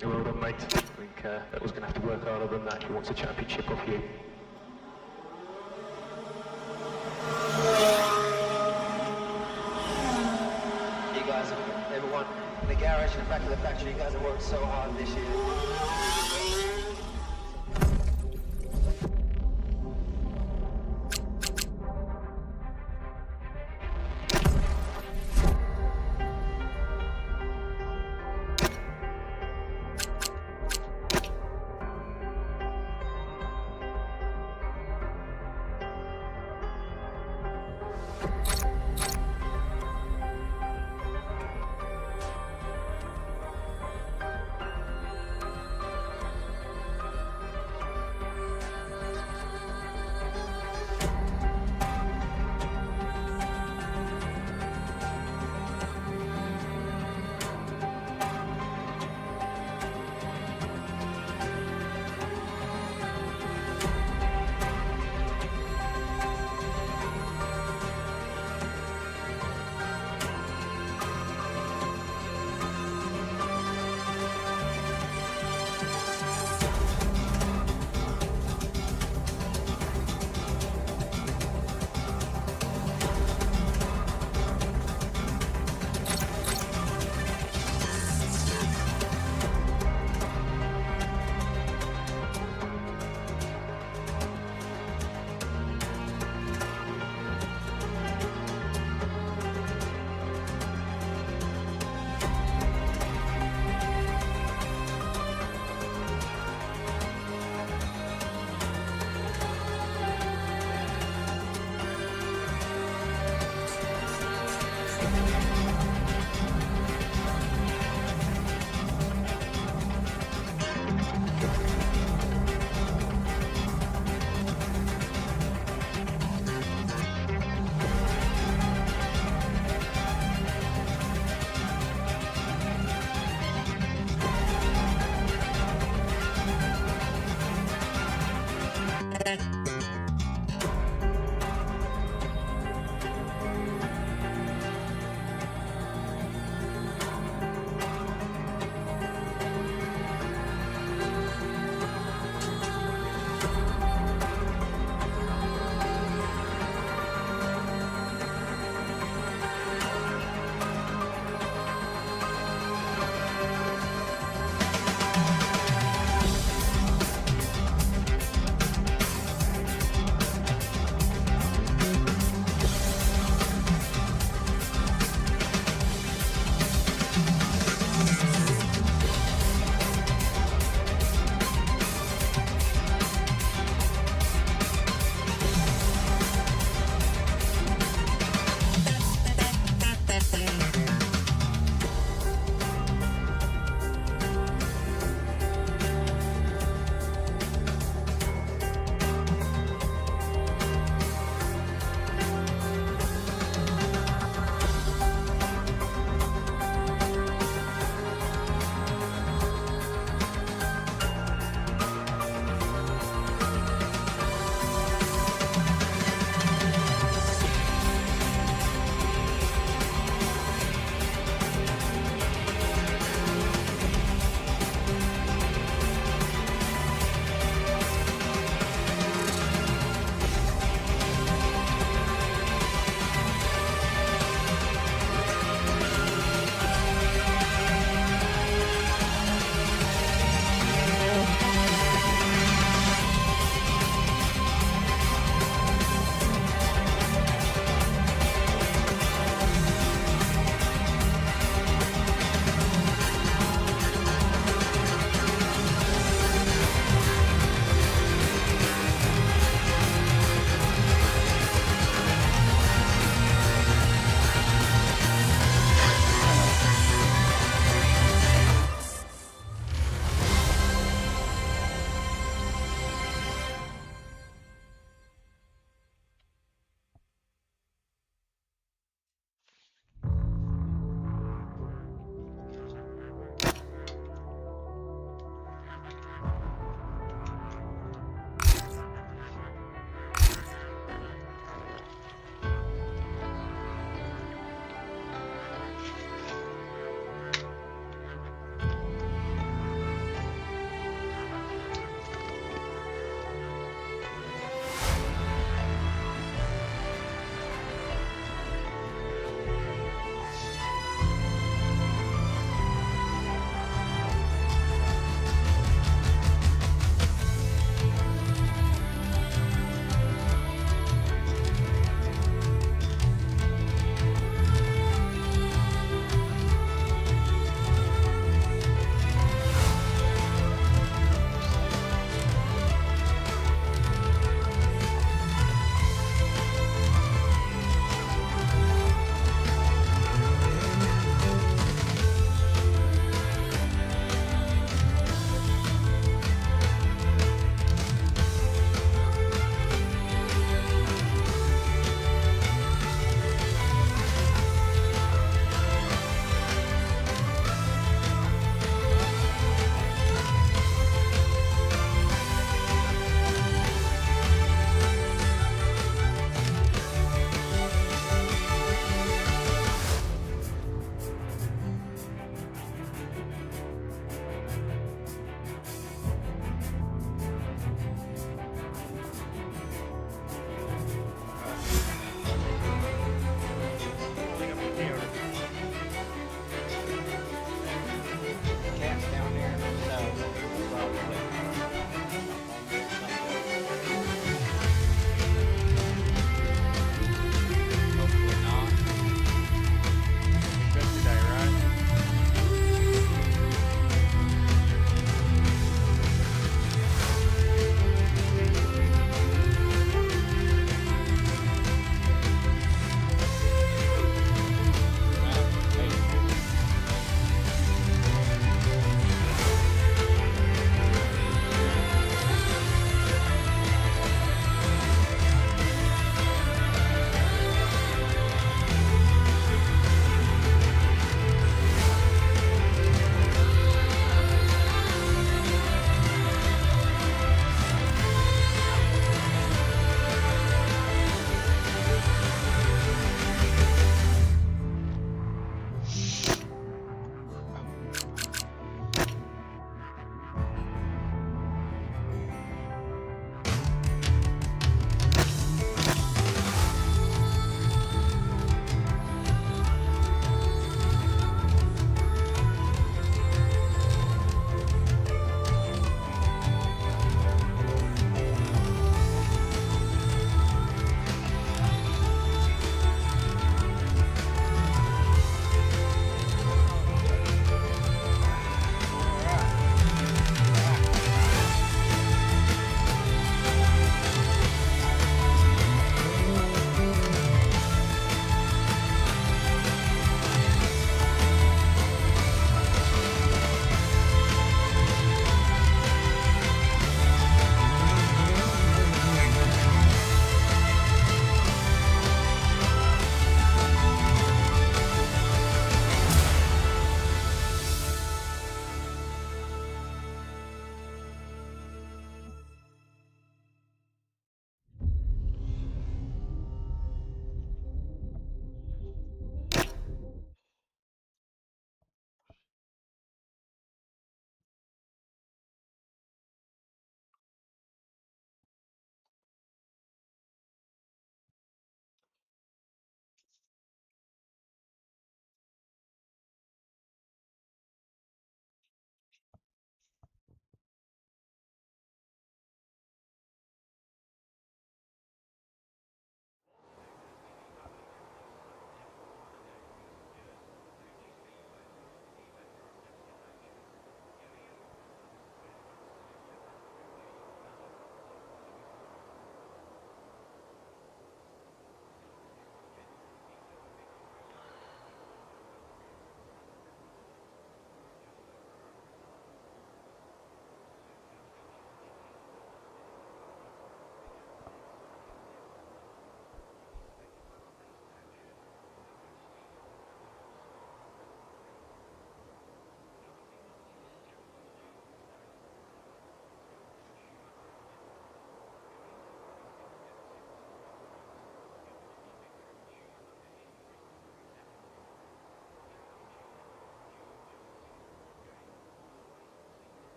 Well done, mate. I think that was going to have to work harder than that. He wants a championship off you. You guys, everyone in the garage and the back of the factory, you guys have worked so hard this year.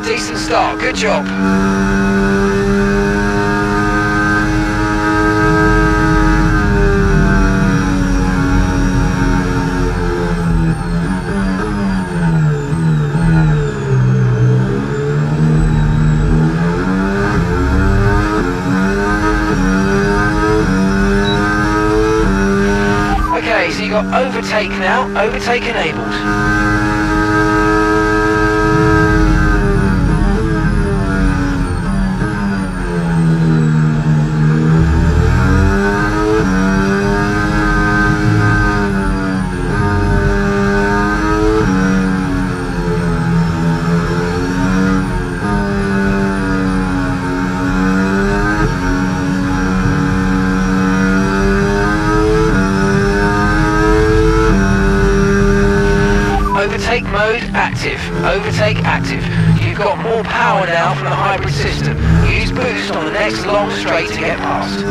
Decent start, good job. Okay, so you got overtake now, overtake enabled. Overtake mode active. Overtake active. You've got more power now from the hybrid system. Use boost on the next long straight to get past.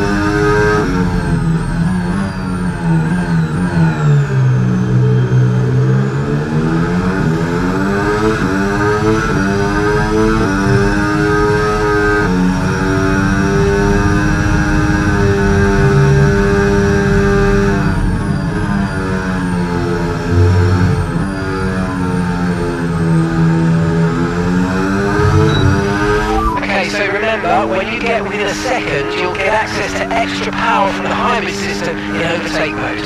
When you get within a second, you'll get access to extra power from the hybrid system in overtake mode.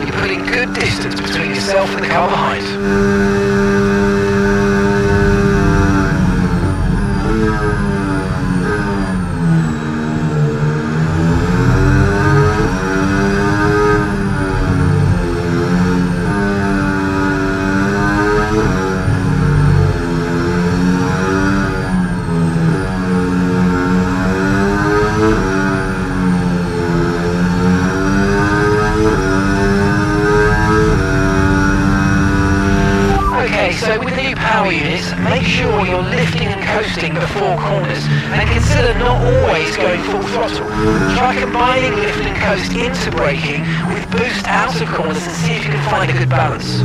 You're putting good distance between yourself and the car behind. So with the new power units, make sure you're lifting and coasting before corners, and consider not always going full throttle. Try combining lift and coast into braking with boost out of corners and see if you can find a good balance.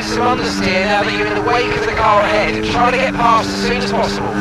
Some understeer now that you're in the wake of the car ahead. Try to get past as soon as possible.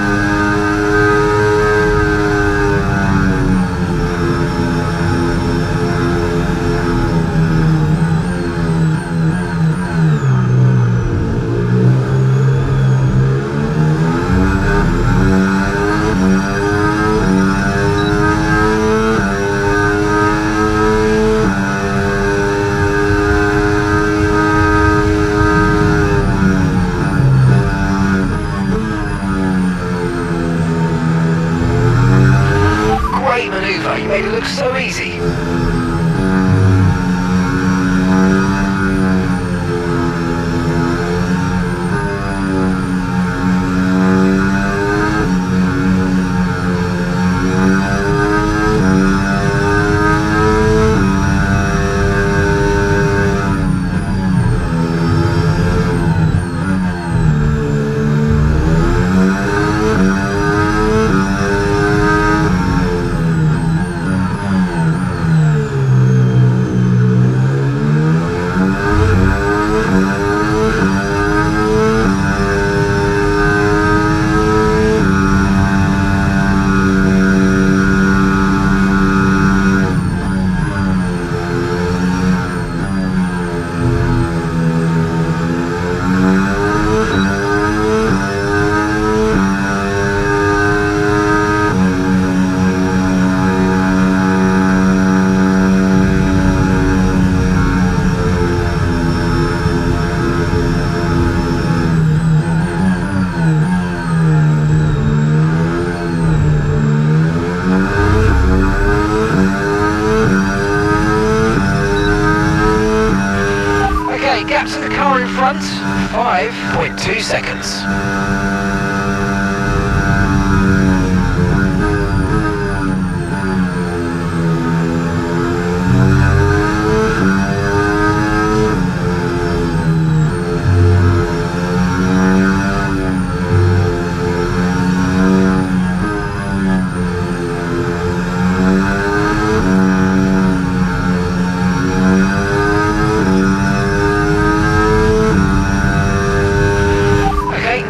3.2 seconds.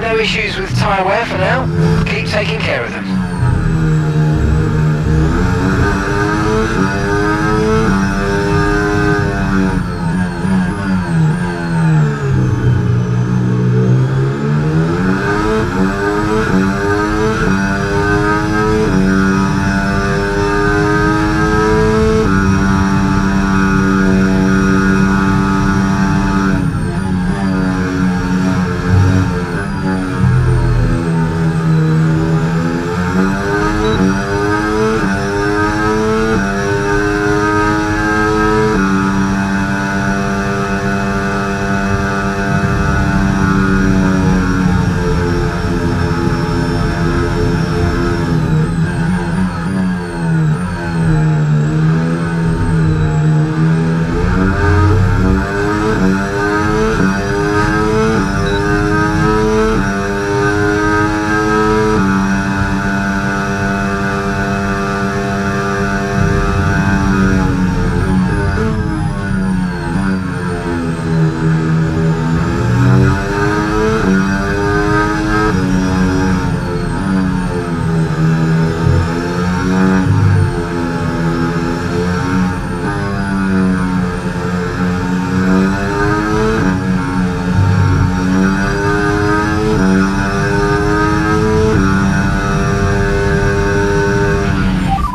No issues with tyre wear for now. Keep taking care of them.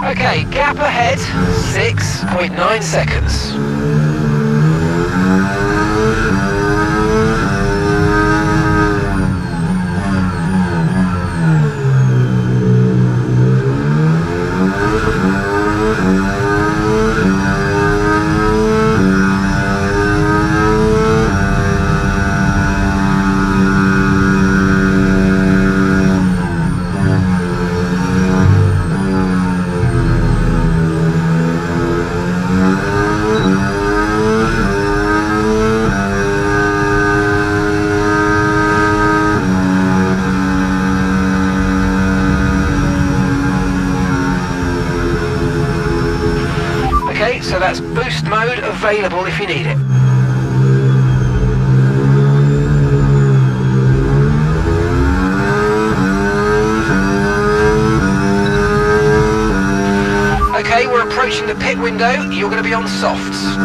Okay, gap ahead, 6.9 seconds. Okay, so that's boost mode available if you need it. Okay, we're approaching the pit window. You're going to be on softs.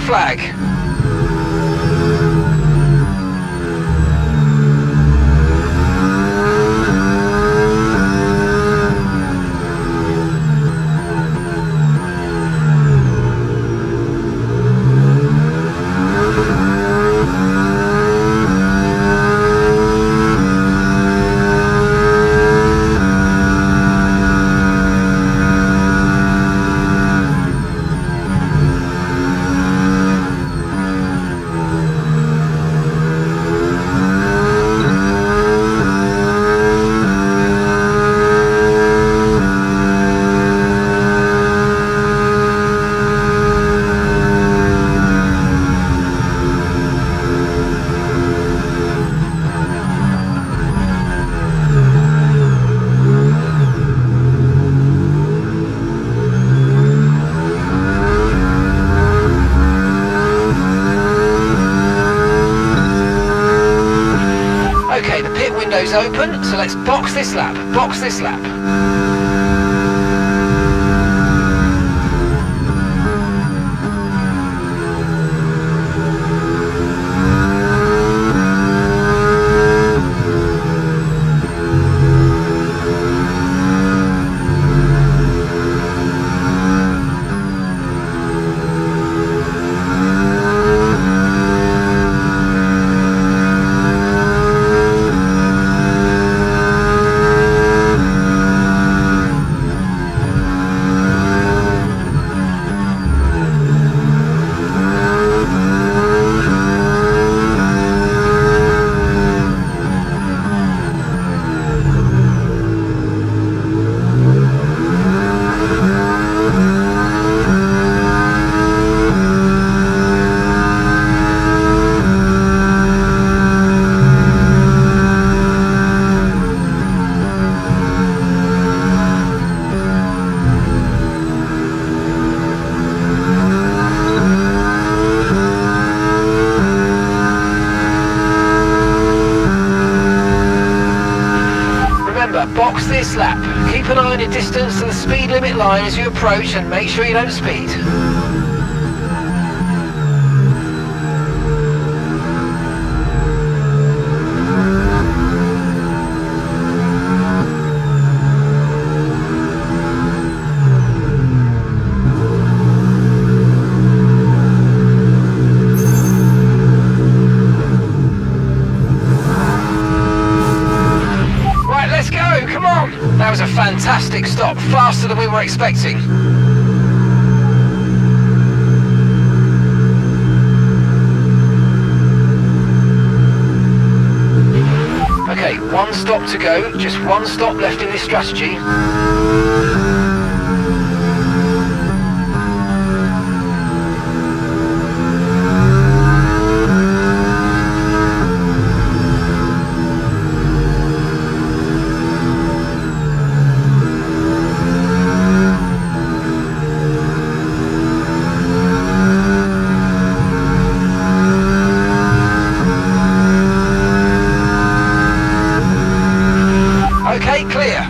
flag. Okay, the pit window's open, so let's box this lap, box this lap. Box this lap. Keep an eye on your distance to the speed limit line as you approach and make sure you don't speed. That was a fantastic stop, faster than we were expecting. Okay, one stop to go, just one stop left in this strategy. Okay, clear.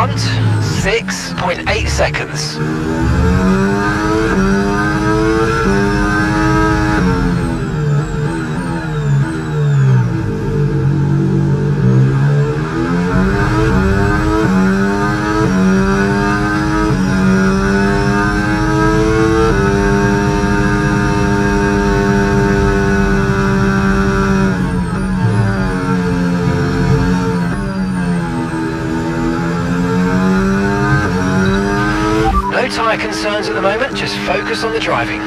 front, 6.8 seconds. No tyre concerns at the moment, just focus on the driving.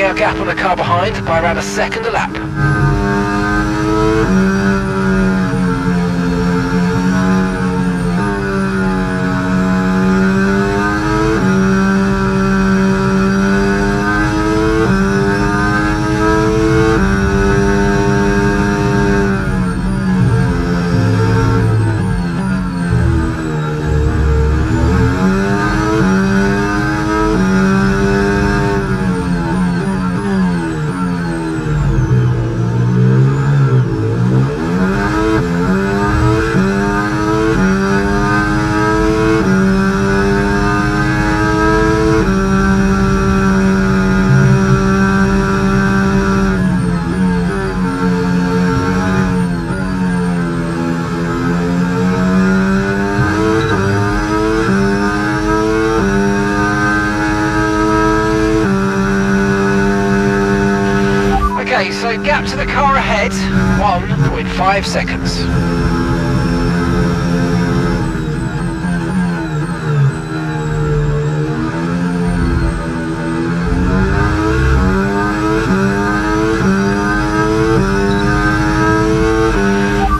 Our gap on the car behind by around a second a lap. Okay, so gap to the car ahead, 1.5 seconds.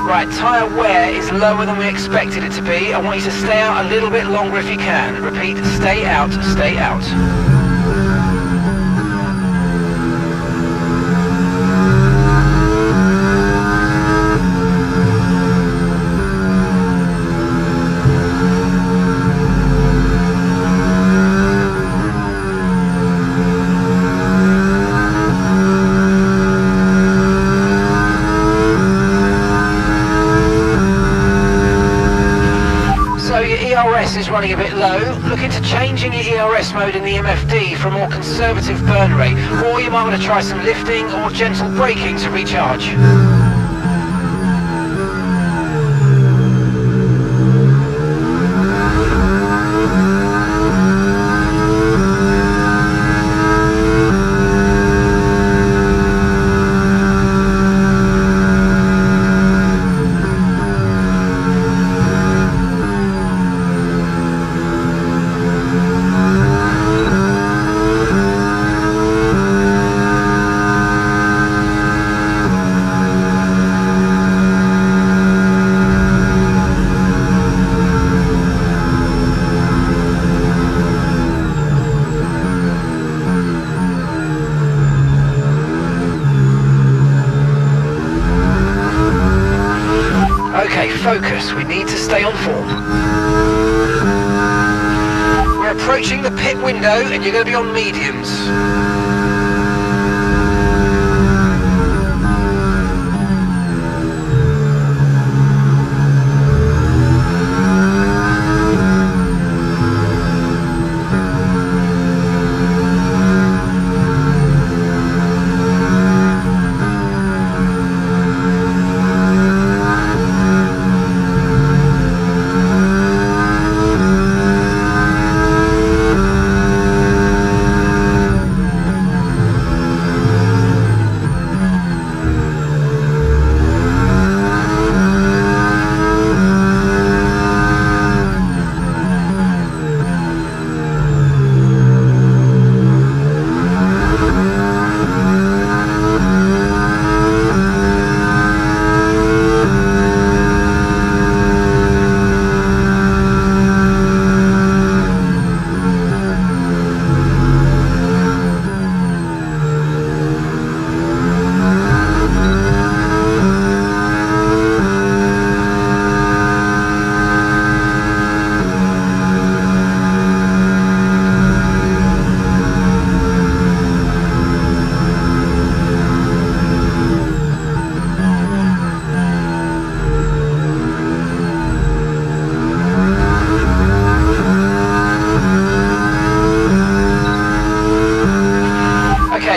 Right, tyre wear is lower than we expected it to be. I want you to stay out a little bit longer if you can. Repeat, stay out, stay out. ERS is running a bit low. Look into changing your ERS mode in the MFD for a more conservative burn rate, or you might want to try some lifting or gentle braking to recharge. focus. We need to stay on form. We're approaching the pit window and you're going to be on mediums.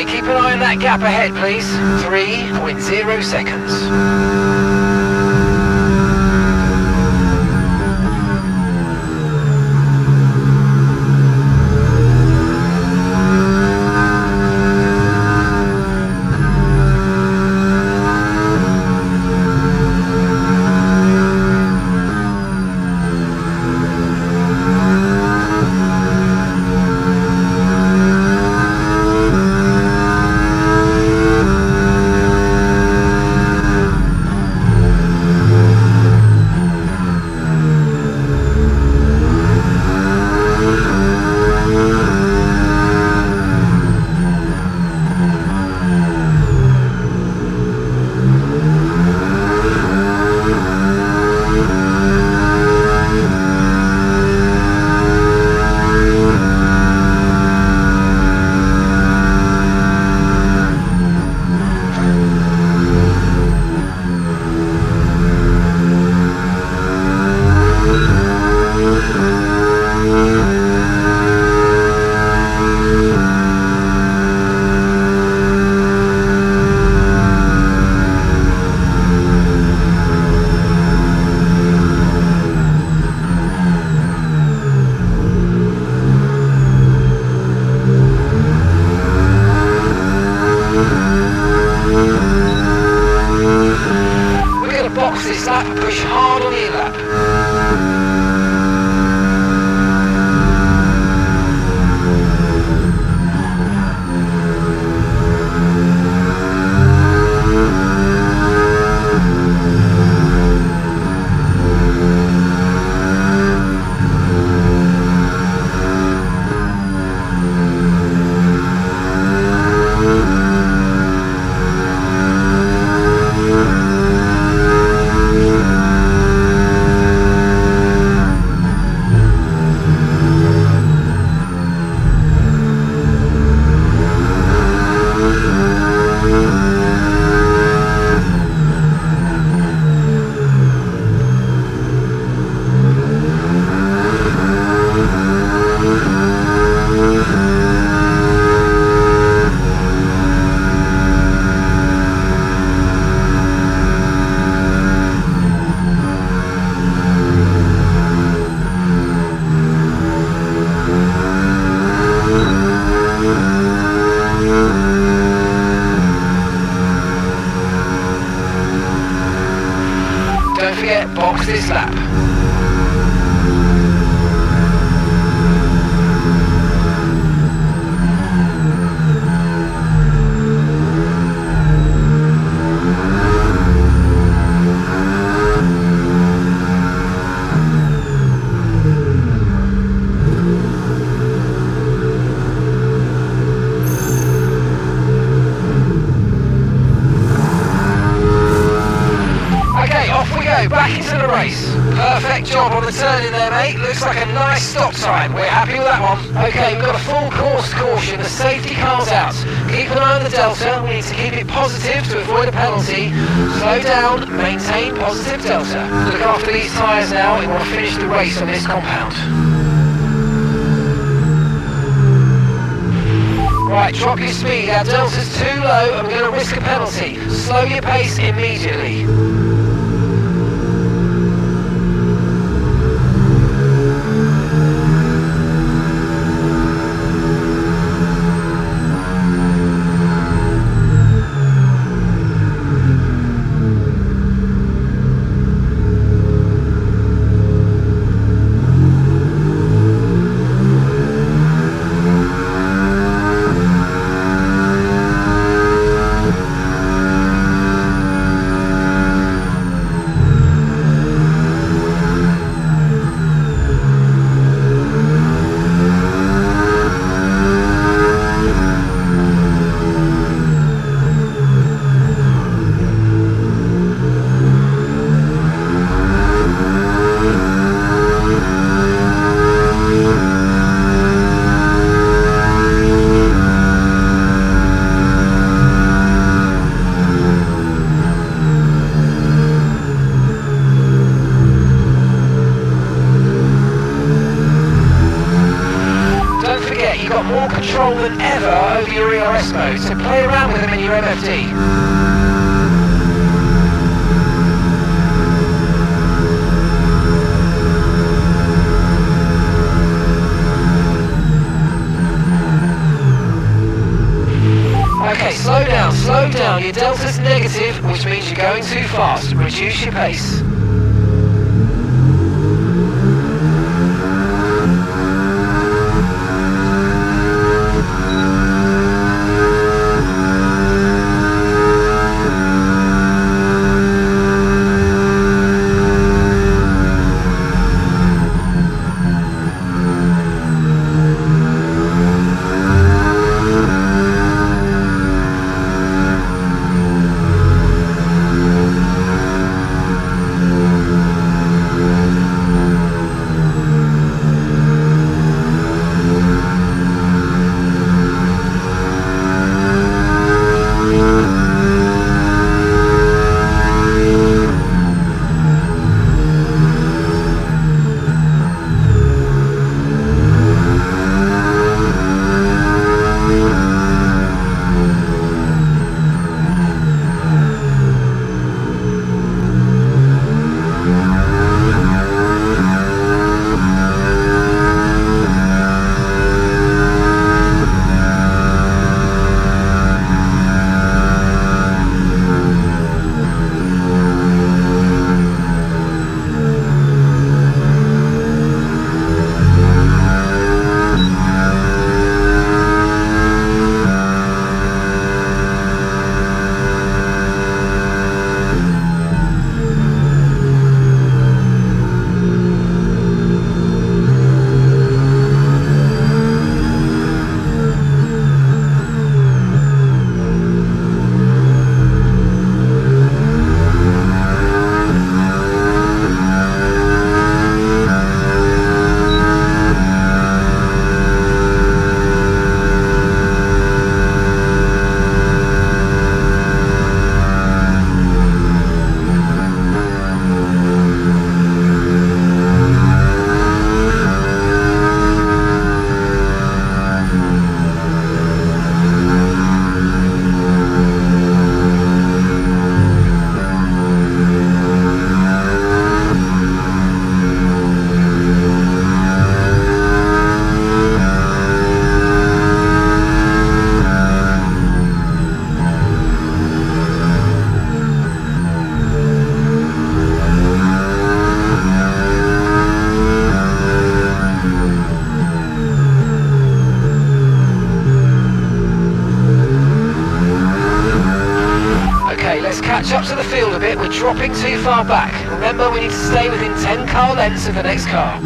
Keep an eye on that gap ahead, please. 3.0 seconds. Box this lap, push hard on the in-lap. Don't forget, box this lap. Back into the race. Perfect job on the turn in there, mate. Looks like a nice stop time. We're happy with that one. Okay, we've got a full course caution. The safety car's out. Keep an eye on the delta. We need to keep it positive to avoid a penalty. Slow down, maintain positive delta. Look after these tyres now. We want to finish the race on this compound. Right, drop your speed. Our delta's too low and we're going to risk a penalty. Slow your pace immediately. You've got more control than ever over your ERS mode, so play around with them in your MFD. Okay, slow down. Your delta's negative, which means you're going too fast. Reduce your pace. Catch up to the field a bit, we're dropping too far back. Remember, we need to stay within 10 car lengths of the next car.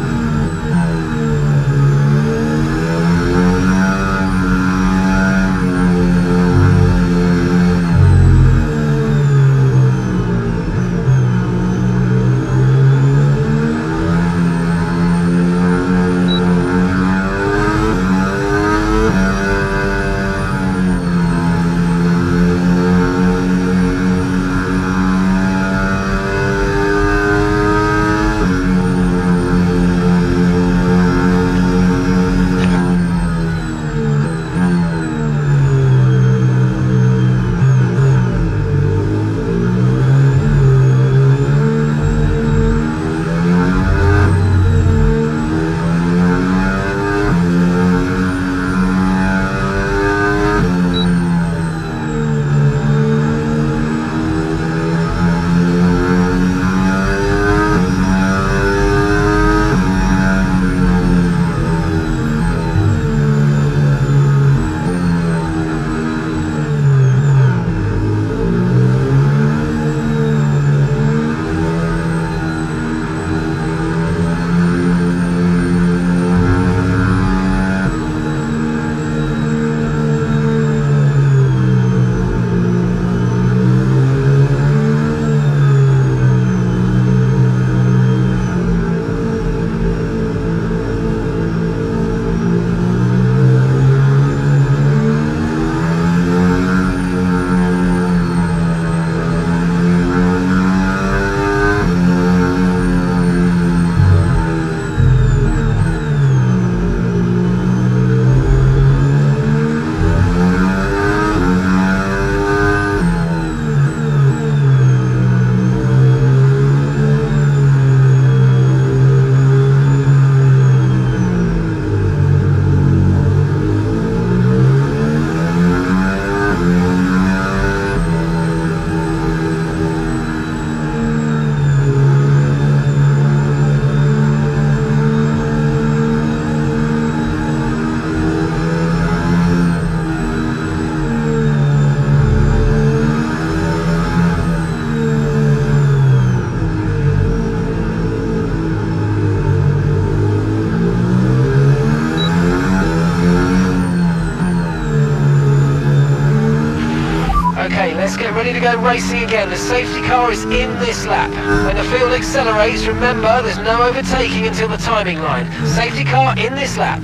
ready to go racing again. The safety car is in this lap. When the field accelerates, remember there's no overtaking until the timing line. Safety car in this lap.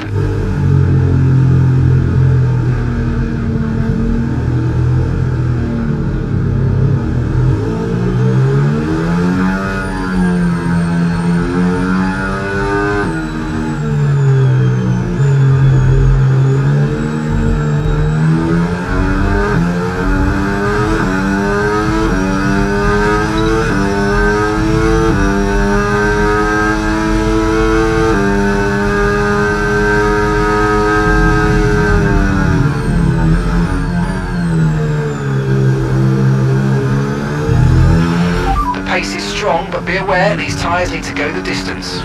Pace is strong, but be aware these tyres need to go the distance.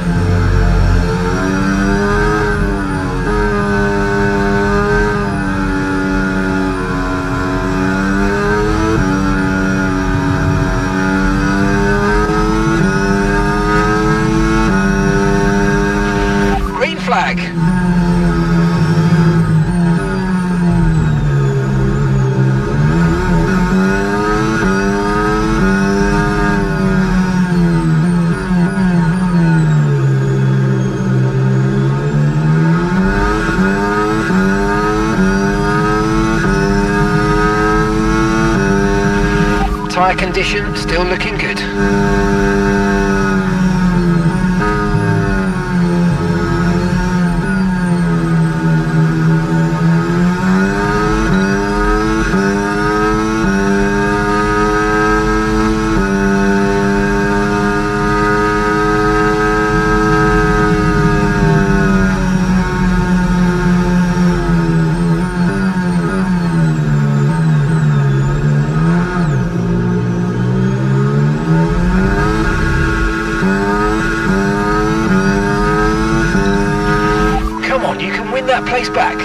Green flag. Tyre condition still looking good. Come on, you can win that place back.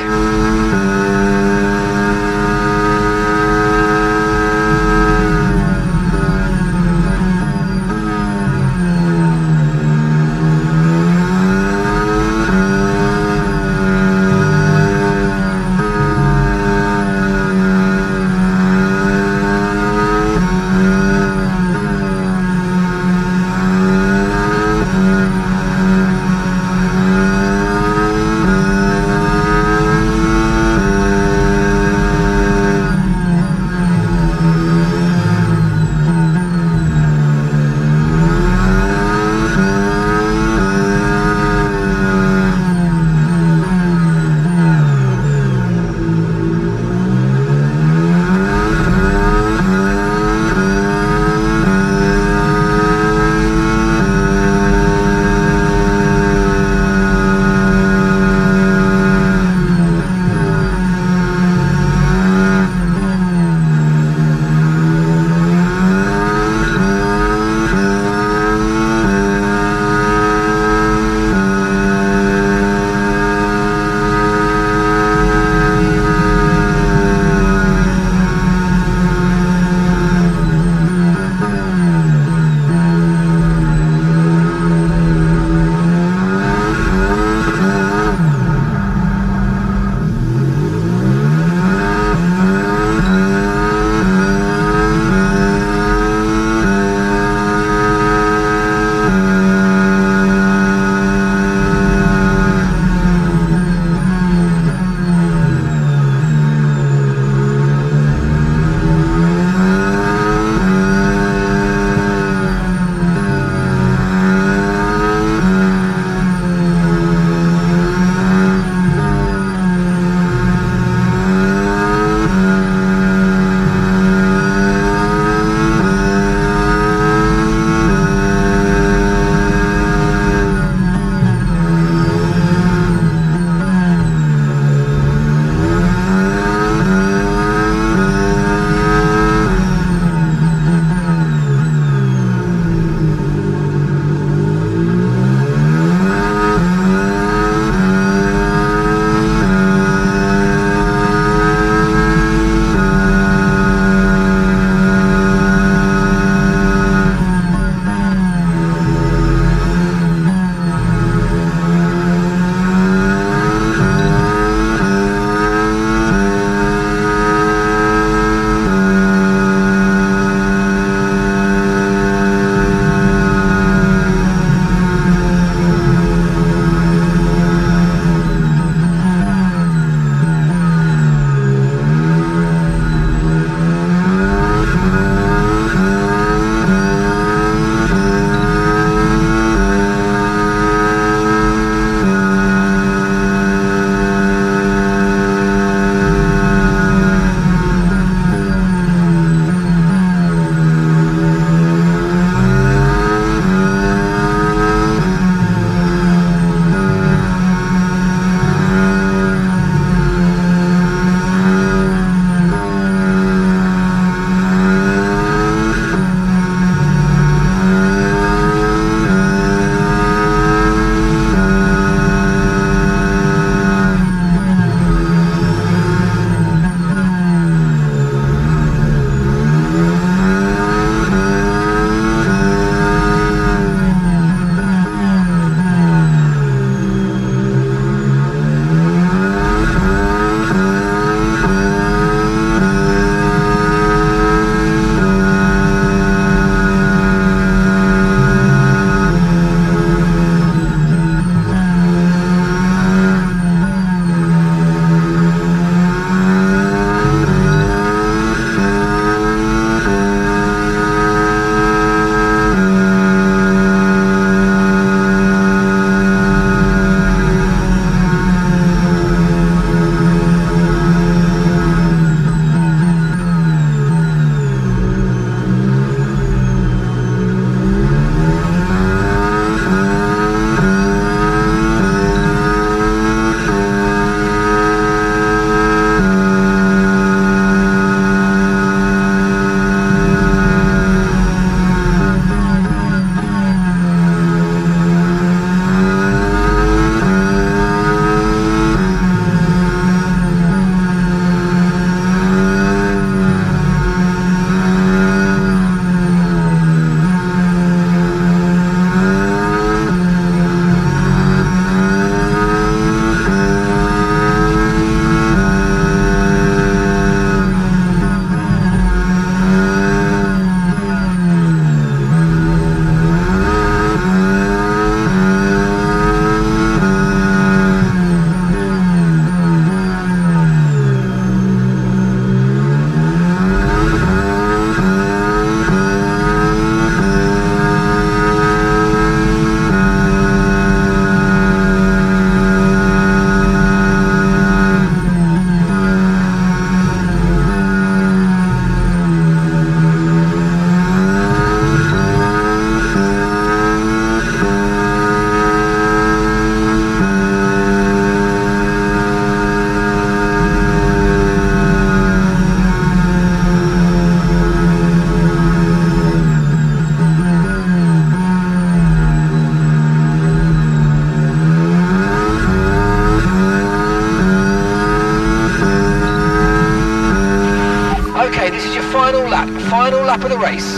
lap. Final lap of the race.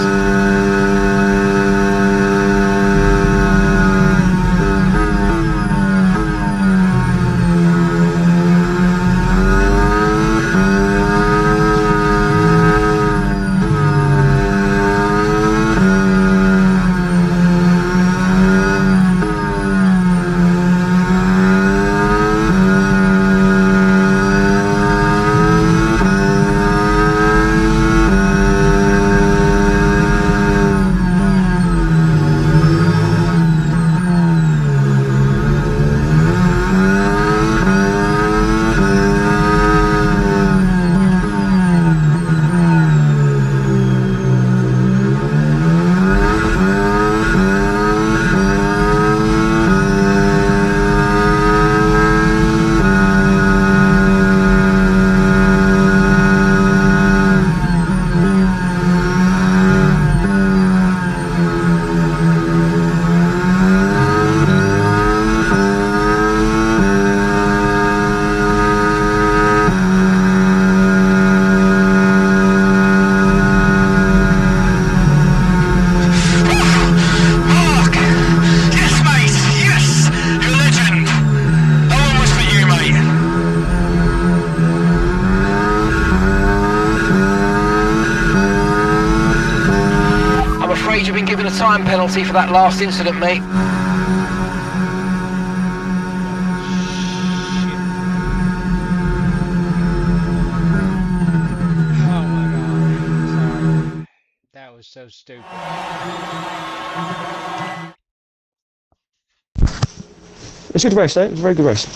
You've been given a time penalty for that last incident, mate. Oh my god. Sorry. That was so stupid. It's a good race, though. It was a very good race.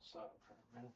start the program.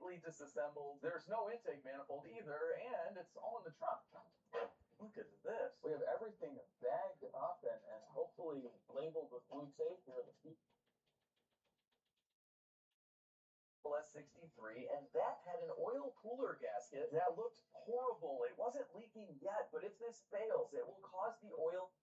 completely disassembled. There's no intake manifold either, and it's all in the trunk. Look at this. We have everything bagged up and hopefully labeled with blue tape here at the feet. S63, and that had an oil cooler gasket that looked horrible. It wasn't leaking yet, but if this fails, it will cause the oil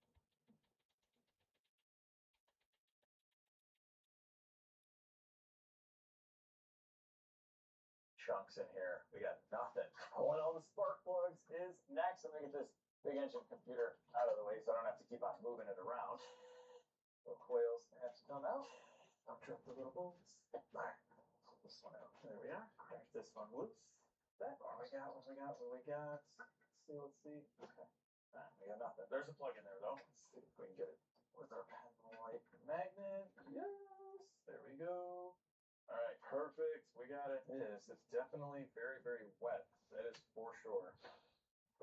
chunks in here. We got nothing. Pulling all the spark plugs is next. I'm gonna get this big engine computer out of the way so I don't have to keep on moving it around. The coils have to come out. Don't trip the little bolts. There. Pull this one out. There we are. Crack this one loose. That what we got. Let's see. Okay. We got nothing. There's a plug in there though. Let's see if we can get it with our Panlite magnet. Yes. There we go. All right, perfect. We got it. It's definitely very, very wet. That is for sure.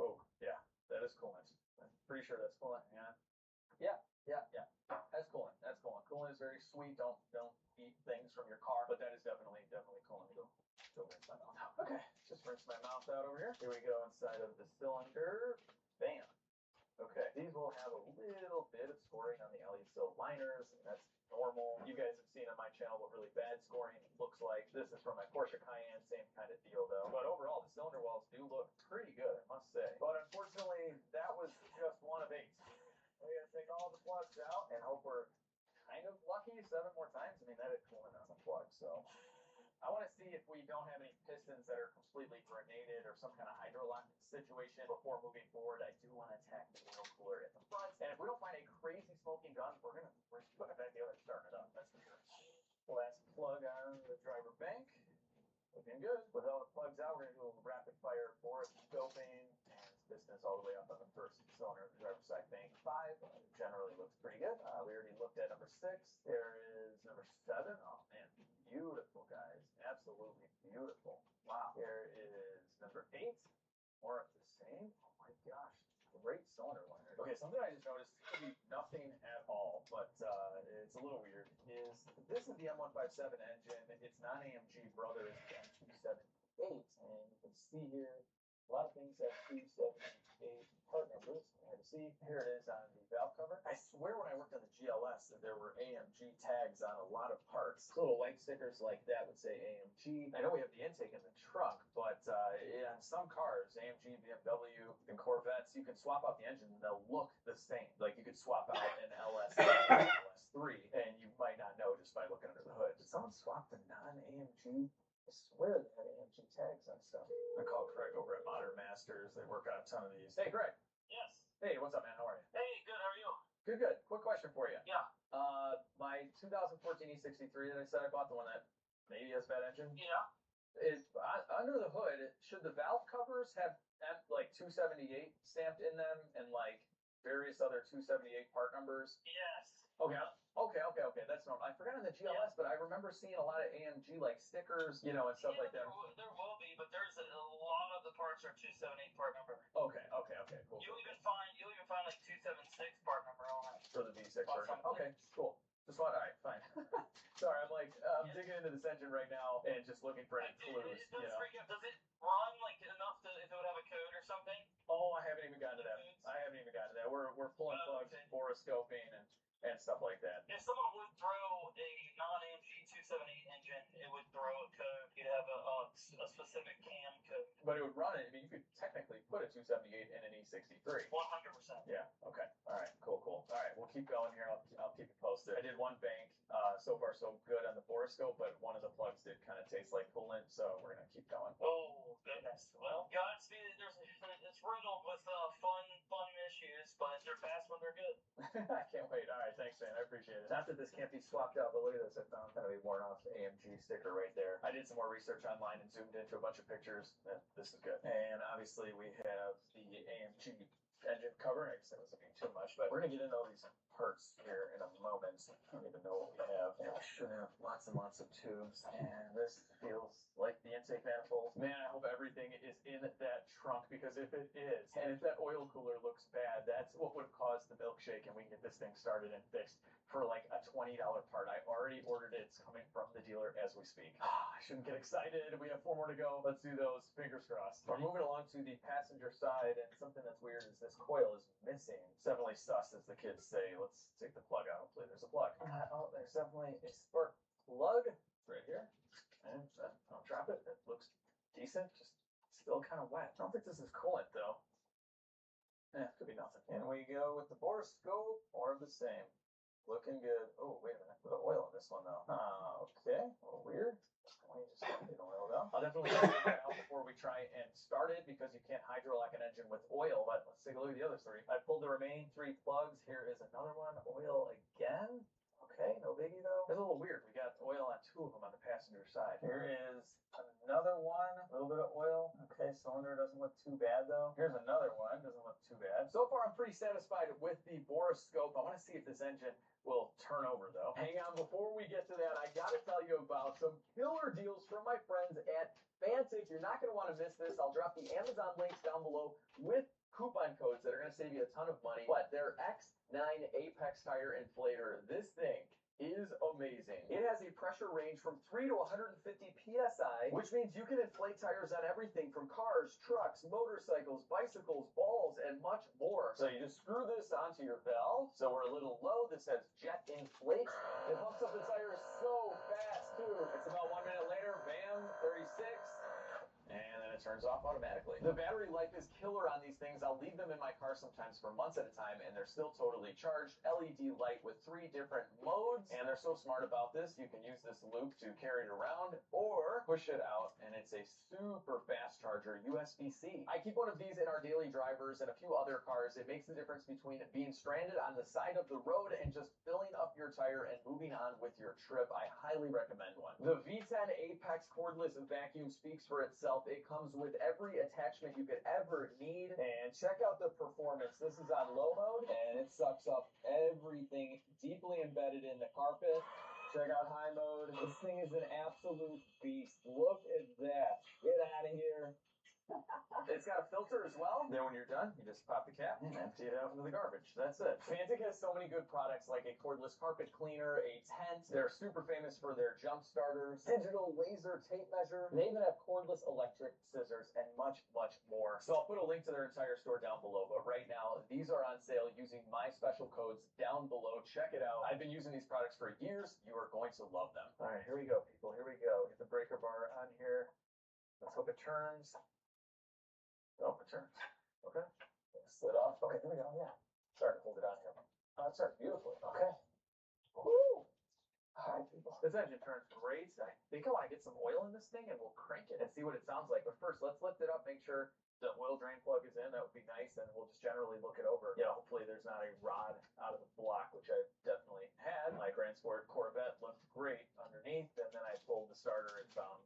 Oh, yeah, that is coolant. I'm pretty sure that's coolant. Yeah. That's coolant. Coolant is very sweet. Don't eat things from your car, but that is definitely coolant. Go rinse my mouth out. Okay, just rinse my mouth out over here. Here we go inside of the cylinder. Bam. Okay, these will have a little bit of scoring on the Elliott sill liners, and that's normal. You guys have seen on my channel what really bad scoring looks like. This is from my Porsche Cayenne, same kind of deal though. But overall, the cylinder walls do look pretty good, I must say. But unfortunately, that was just one of 8. We gotta take all the plugs out and hope we're kind of lucky 7 more times. I mean, that is cooling on the plug, so. I want to see if we don't have any pistons that are completely grenaded or some kind of hydrolock situation before moving forward. I do want to attack the oil cooler at the front. And if we don't find a crazy smoking gun, we're putting it back together and starting it up. That's for sure. Last plug on the driver bank. Looking good. With all the plugs out, we're going to do a little rapid fire borescoping and pistons all the way up on the first cylinder of the driver's side bank. 5 generally looks pretty good. We already looked at number 6. There is number 7. Oh man, beautiful guys. Absolutely beautiful. Wow. Here is number 8. More of the same. Oh my gosh. Great cylinder liner. Okay, something I just noticed could be nothing at all, but it's a little weird. This is the M157 engine. It's non-AMG Brothers M278, and you can see here a lot of things have 278 part numbers. And see, here it is on the valve cover. I swear when I worked on the GLS that there were AMG tags on a lot of parts. Little light stickers like that would say AMG. I know we have the intake in the trunk, but on some cars, AMG, BMW, and Corvettes, you can swap out the engine and they'll look the same. Like you could swap out an LS, LS3, and you might not know just by looking under the hood. Did someone swap the non-AMG? I swear they had AMG tags on stuff. I call Craig over at Modern Masters. They work on a ton of these. Hey, Craig. Yes. Hey, what's up, man? How are you? Hey, good. How are you? Good. Quick question for you. Yeah. My 2014 E63 that I said I bought, the one that maybe has bad engine. Yeah. Is under the hood. Should the valve covers have like 278 stamped in them and like various other 278 part numbers? Yes. Okay. That's normal. I forgot on the GLS, but I remember seeing a lot of AMG like stickers, and stuff like that. There will be, but there's a lot of the parts are 278 part number. Okay, cool. You'll even find like 276 part number on it. For the V6 version. Okay, cool. All right, fine. Sorry, I'm digging into this engine right now and just looking for any clues. Does it run like enough to if it would have a code or something? Oh, I haven't even gotten to that. We're pulling plugs, borescoping, and stuff like that. If someone would throw a non-AMG 278 engine, it would throw a code. You'd have a specific cam code. But it would run it. I mean, you could technically put a 278 in an E63. 100%. Yeah. Okay. All right. Cool. All right. We'll keep going here. I'll keep you posted. I did one bank. So far, so good on the borescope, but one of the plugs did kind of taste like coolant, so we're gonna keep going. Oh goodness. Well, Godspeed. It's riddled with fun issues, but they're fast when they're good. I can't wait. All right. Thanks, man. I appreciate it. Not that this can't be swapped out, but look at this. I found kind of a worn off AMG sticker right there. I did some more research online and zoomed into a bunch of pictures. This is good. And obviously we have the AMG engine cover. I guess that was looking too much, but we're gonna get into all these parts here in a moment. I don't even know what we have. And we should have lots and lots of tubes. And this feels like the intake manifold. Man, I hope everything is in that trunk because if it is, and if that oil cooler looks bad, that's what would have caused the milkshake, and we can get this thing started and fixed for like a $20 part. I already ordered it. It's coming from the dealer as we speak. I shouldn't get excited. We have 4 more to go. Let's do those. Fingers crossed. We're moving along to the passenger side, and something that's weird is this coil is missing. It's definitely sus, as the kids say. Let's take the plug out. Hopefully there's a plug. Oh, there's definitely a spark plug right here. And I'll drop it. It looks decent. Just still kind of wet. I don't think this is coolant though. Could be nothing. And we go with the borescope. More of the same. Looking good. Oh, wait a minute. Put oil in this one though. Okay. A little weird. Let me just get oil though. I'll definitely check that out before we try and start it, because you can't hydrolock an engine with oil. But let's take a look at the other 3. I pulled the remaining 3 plugs. Here is another one. Oil again. Okay, no biggie though. It's a little weird. We got oil on 2 of them on the passenger side. Here is another one. A little bit of oil. Okay, cylinder doesn't look too bad though. Here's another one. Doesn't look too bad. So far, I'm pretty satisfied with the borescope. I want to see if this engine will turn over though. Hang on, before we get to that, I gotta tell you about some killer deals from my friends at Fantic. You're not gonna want to miss this. I'll drop the Amazon links down below with coupon codes that are going to save you a ton of money. But their X9 Apex tire inflator, this thing is amazing. It has a pressure range from 3 to 150 PSI, which means you can inflate tires on everything from cars, trucks, motorcycles, bicycles, balls, and much more. So you just screw this onto your valve. So we're a little low. This has jet inflate. It pumps up the tires so fast too. It's about 1 minute later, bam, 36. And then it turns off automatically. The battery life is killer on these things. I'll leave them in my car sometimes for months at a time, and they're still totally charged. LED light with 3 different modes, and they're so smart about this. You can use this loop to carry it around or push it out, and it's a super fast charger, USB-C. I keep one of these in our daily drivers and a few other cars. It makes the difference between being stranded on the side of the road and just filling up your tire and moving on with your trip. I highly recommend one. The V10 Apex cordless vacuum speaks for itself. It comes with every attachment you could ever need. And check out the performance. This is on low mode, and it sucks up everything deeply embedded in the carpet. Check out high mode. This thing is an absolute beast. Look at that. Get out of here. It's got a filter as well. Then when you're done, you just pop the cap and empty it out into the garbage. That's it. Fantic has so many good products, like a cordless carpet cleaner, a tent. They're super famous for their jump starters, digital laser tape measure. They even have cordless electric scissors and much, much more. So I'll put a link to their entire store down below. But right now, these are on sale using my special codes down below. Check it out. I've been using these products for years. You are going to love them. All right, here we go, people. Here we go. Get the breaker bar on here. Let's hope it turns. Oh, it turns. Okay. Slid off. Okay, here we go. Yeah. Sorry to hold it on here. It starts beautifully. Okay. Woo! All right, people. This engine turns great. I think I want to get some oil in this thing, and we'll crank it and see what it sounds like. But first, let's lift it up, make sure the oil drain plug is in. That would be nice, and we'll just generally look it over. Yeah, hopefully there's not a rod out of the block, which I definitely had. My Grand Sport Corvette looked great underneath, and then I pulled the starter and found,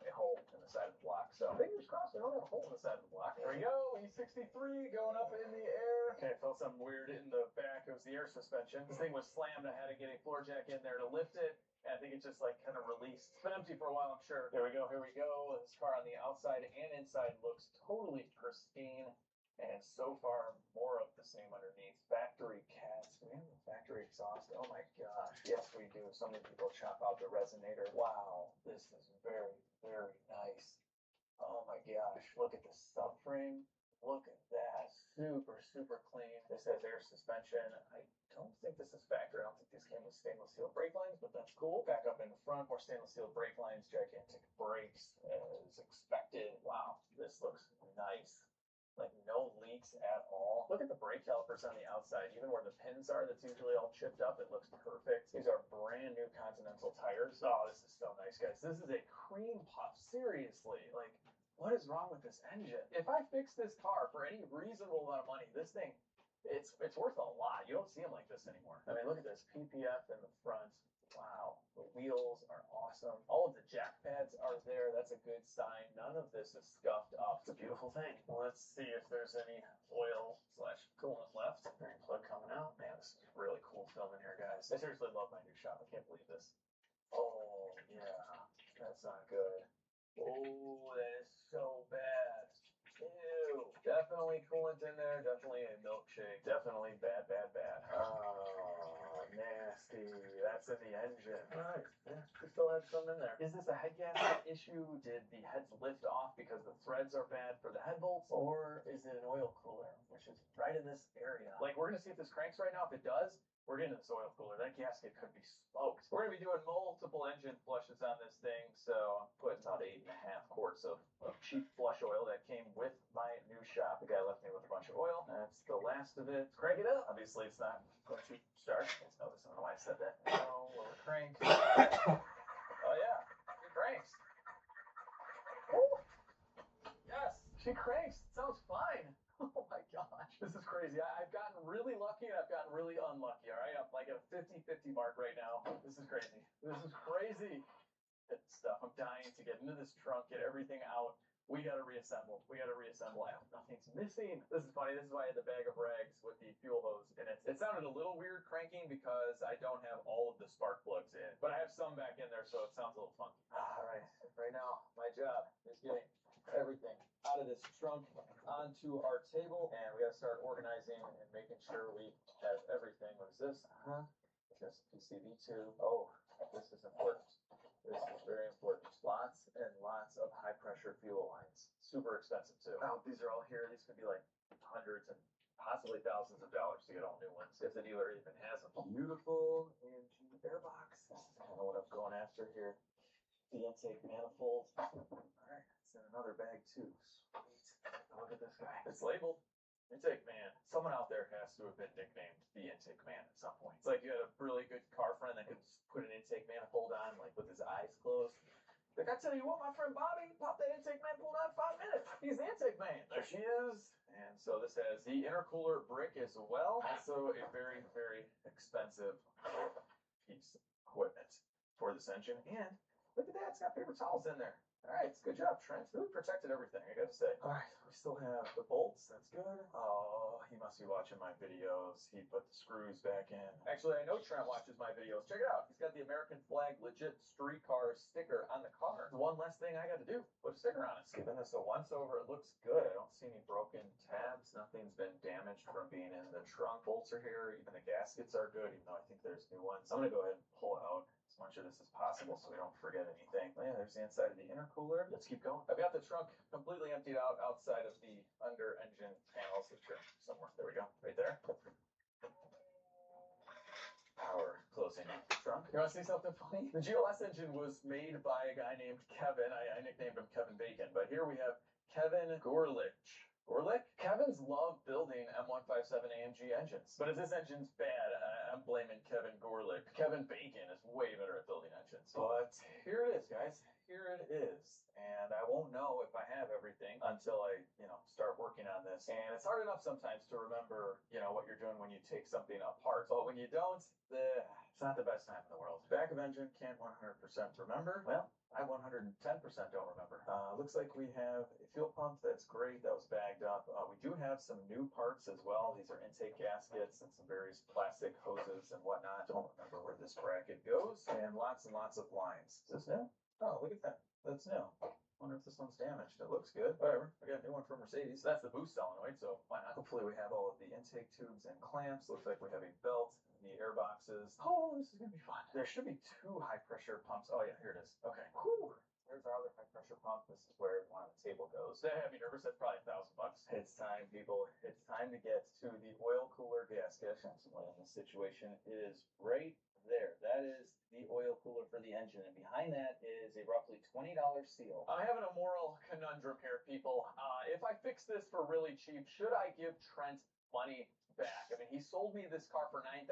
a hole in the side of the block. So fingers crossed I don't have a hole in the side of the block. There we go, E63 going up in the air. Okay, I felt something weird in the back. It was the air suspension. This thing was slammed. I had to get a floor jack in there to lift it. And I think it just kind of released. It's been empty for a while, I'm sure. Here we go, here we go. This car on the outside and inside looks totally pristine. And so far, more of the same underneath. Factory cats. Do we have a factory exhaust? Oh my gosh. Yes, we do. So many people chop out the resonator. Wow, this is very, very nice. Oh my gosh. Look at the subframe. Look at that. Super, super clean. This has air suspension. I don't think this is factory. I don't think these came with stainless steel brake lines, but that's cool. Back up in the front, more stainless steel brake lines, gigantic brakes as expected. Wow, this looks nice. Like no leaks at all. Look at the brake calipers on the outside. Even where the pins are, that's usually all chipped up. It looks perfect. These are brand new Continental tires. Oh, this is so nice, guys. This is a cream puff. Seriously, what is wrong with this engine? If I fix this car for any reasonable amount of money, this thing, it's worth a lot. You don't see them like this anymore. I mean, look at this PPF in the front. Wow, the wheels are awesome. All of the jack pads are there. That's a good sign. None of this is scuffed up. It's a beautiful thing. Let's see if there's any oil/coolant left. Drain plug coming out. Man, this is really cool film in here, guys. I seriously love my new shop. I can't believe this. Oh, yeah. That's not good. Oh, that is so bad. Ew. Definitely coolant in there. Definitely a milkshake. Definitely bad, bad, bad. Oh, nasty. That's in the engine. Alright. Yeah, we still had some in there. Is this a head gasket issue? Did the heads lift off because the threads are bad for the head bolts? Or is it an oil cooler, which is right in this area? Like, we're gonna see if this cranks right now. If it does, we're getting this oil cooler. That gasket could be smoked. We're gonna be doing multiple engine flushes on this thing, so I'm putting about 8.5 quarts of cheap flush oil that came with my new shop. The guy left me with a bunch of oil. That's the last of it. Crank it up. Obviously, it's not going to start. Let's notice. I don't know why I said that. No, lower crank. Oh yeah, it cranks. Ooh. Yes, she cranks. It sounds fine. Oh my gosh, this is crazy. I've gotten really lucky and I've gotten really unlucky, all right? I'm like at a 50-50 mark right now. This is crazy. This is crazy. It's stuff. I'm dying to get into this trunk, get everything out. We gotta reassemble. We gotta reassemble. Nothing's missing. This is funny. This is why I had the bag of rags with the fuel hose in it. It sounded a little weird cranking because I don't have all of the spark plugs in, but I have some back in there, so it sounds a little funky. All right. Right now, my job is getting everything out of this trunk onto our table, and we gotta start organizing and making sure we have everything. What is this? Just PCV tube. Oh, this is important. This is very important. Lots and lots of high pressure fuel lines. Super expensive too. Oh, these are all here. These could be like hundreds and possibly thousands of dollars to get all new ones if the dealer even has them. Beautiful AMG airbox. This is kind of what I'm going after here. The intake manifold. All right, it's in another bag too. Sweet. Look at this guy. It's labeled Intake Man. Someone out there has to have been nicknamed the Intake Man at some point. It's like you had a really good car friend that could just put an intake manifold on, like with his eyes closed. Like, I tell you what, my friend Bobby popped that intake manifold on in 5 minutes. He's the Intake Man. There she is. And so this has the intercooler brick as well. Also a very, very expensive piece of equipment for this engine. And look at that, it's got paper towels in there. All right, good job, Trent. Really protected everything, I gotta say. All right, we still have the bolts. That's good. Oh, he must be watching my videos. He put the screws back in. Actually, I know Trent watches my videos. Check it out. He's got the American flag legit streetcar sticker on the car. One less thing I got to do. Put a sticker on it. Giving this a once over. It looks good. I don't see any broken tabs. Nothing's been damaged from being in the trunk. Bolts are here. Even the gaskets are good, even though I think there's new ones. I'm gonna go ahead and pull out as much of this as possible so we don't forget anything. Oh, yeah, there's the inside of the intercooler. Let's keep going. I've got the trunk completely emptied out outside of the under engine panels, which are somewhere. There we go. Right there. Power closing trunk. You want to see something funny? The GLS engine was made by a guy named Kevin. I nicknamed him Kevin Bacon, but here we have Kevin Gorlich. Gorlick? Kevin's love building M157 AMG engines. But if this engine's bad, I'm blaming Kevin Gorlick. Kevin Bacon is way better at building engines. But here it is, guys. Here it is. And I won't know if I have everything until I, start working on this. And it's hard enough sometimes to remember, what you're doing when you take something apart. But when you don't, it's not the best time in the world. Back of engine can't 100% remember. Well, I 110% don't remember. Looks like we have a fuel pump. That's great. That was bagged up. We do have some new parts as well. These are intake gaskets and some various plastic hoses and whatnot. Don't remember where this bracket goes. And lots of lines. Is this new? Oh, look at that. That's new. Wonder if this one's damaged. It looks good. Whatever. I got a new one from Mercedes. That's the boost solenoid, so why not? Hopefully we have all of the intake tubes and clamps. Looks like we have a belt, the air boxes. Oh, this is gonna be fun. There should be 2 high pressure pumps. Oh yeah, here it is. Okay. Whew. There's our other high pressure pump. This is where one on the table goes. That had me nervous. That's probably $1,000. It's time, people. It's time to get to the oil cooler gasket. Someone in this situation is right there. That is the oil cooler for the engine, and behind that is a roughly $20 seal. I'm having a moral conundrum here, people. If I fix this for really cheap, should I give Trent money back? I mean, he sold me this car for $9,000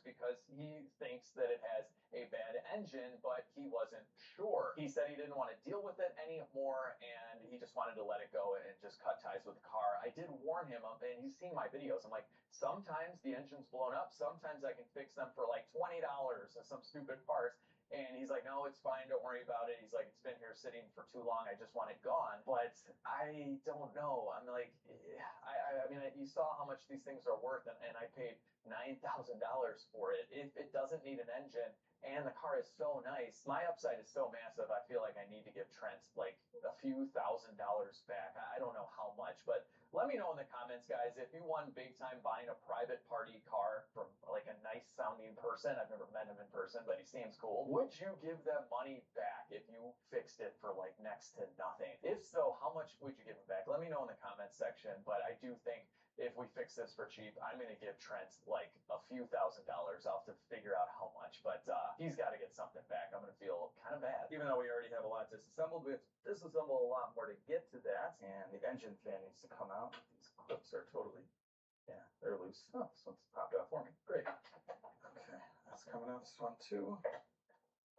because he thinks that it has a bad engine, but he wasn't sure. He said he didn't want to deal with it anymore, and he just wanted to let it go and just cut ties with the car. I did warn him, and he's seen my videos. I'm like, sometimes the engine's blown up. Sometimes I can fix them for like $20 or some stupid parts. And he's like, no, it's fine. Don't worry about it. He's like, it's been here sitting for too long. I just want it gone. But I don't know. I'm like, I mean, you saw how much these things are worth, and I paid $9,000 for it. If it doesn't need an engine, and the car is so nice, my upside is so massive, I feel like I need to give Trent like a few $1,000 back. I don't know how much, but let me know in the comments, guys, if you won big time buying a private party car from like a nice sounding person. I've never met him in person, but he seems cool. Would you give them money back if you fixed it for like next to nothing? If so, how much would you give him back? Let me know in the comments section, but I do think if we fix this for cheap, I'm going to give Trent like a few $1,000s. I'll have to figure out how much, but he's got to get something back. I'm going to feel kind of bad. Even though we already have a lot disassembled, we have to disassemble a lot more to get to that. And the engine fan needs to come out. These clips are totally, yeah, they're loose. Oh, this one's popped out for me. Great. Okay, that's coming out. This one too.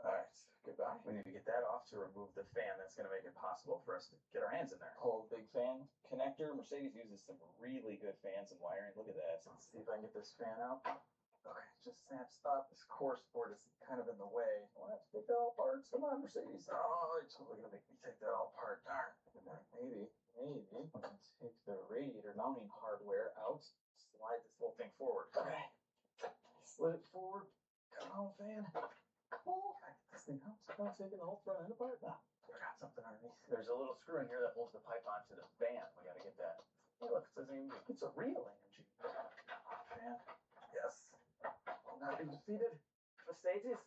All right, goodbye. We need to get that off to remove the fan. That's going to make it possible for us to get our hands in there. Whole big fan connector. Mercedes uses some really good fans and wiring. Look at that. Let's see if I can get this fan out. Okay, just snaps up. This core support is kind of in the way. I want to take that all apart. Come on, Mercedes. Oh, you're totally going to make me take that all apart. Darn. Maybe I can take the radiator mounting hardware out. Slide this whole thing forward. Okay. Slid it forward. Come on, fan. Oh, I get this thing out. I'm taking the whole front end apart. Nah, forgot something underneath. There's a little screw in here that holds the pipe onto the fan. We gotta get that. Hey, look, it says AMG. It's a real AMG. Fan. Yes. Will not be defeated. Mercedes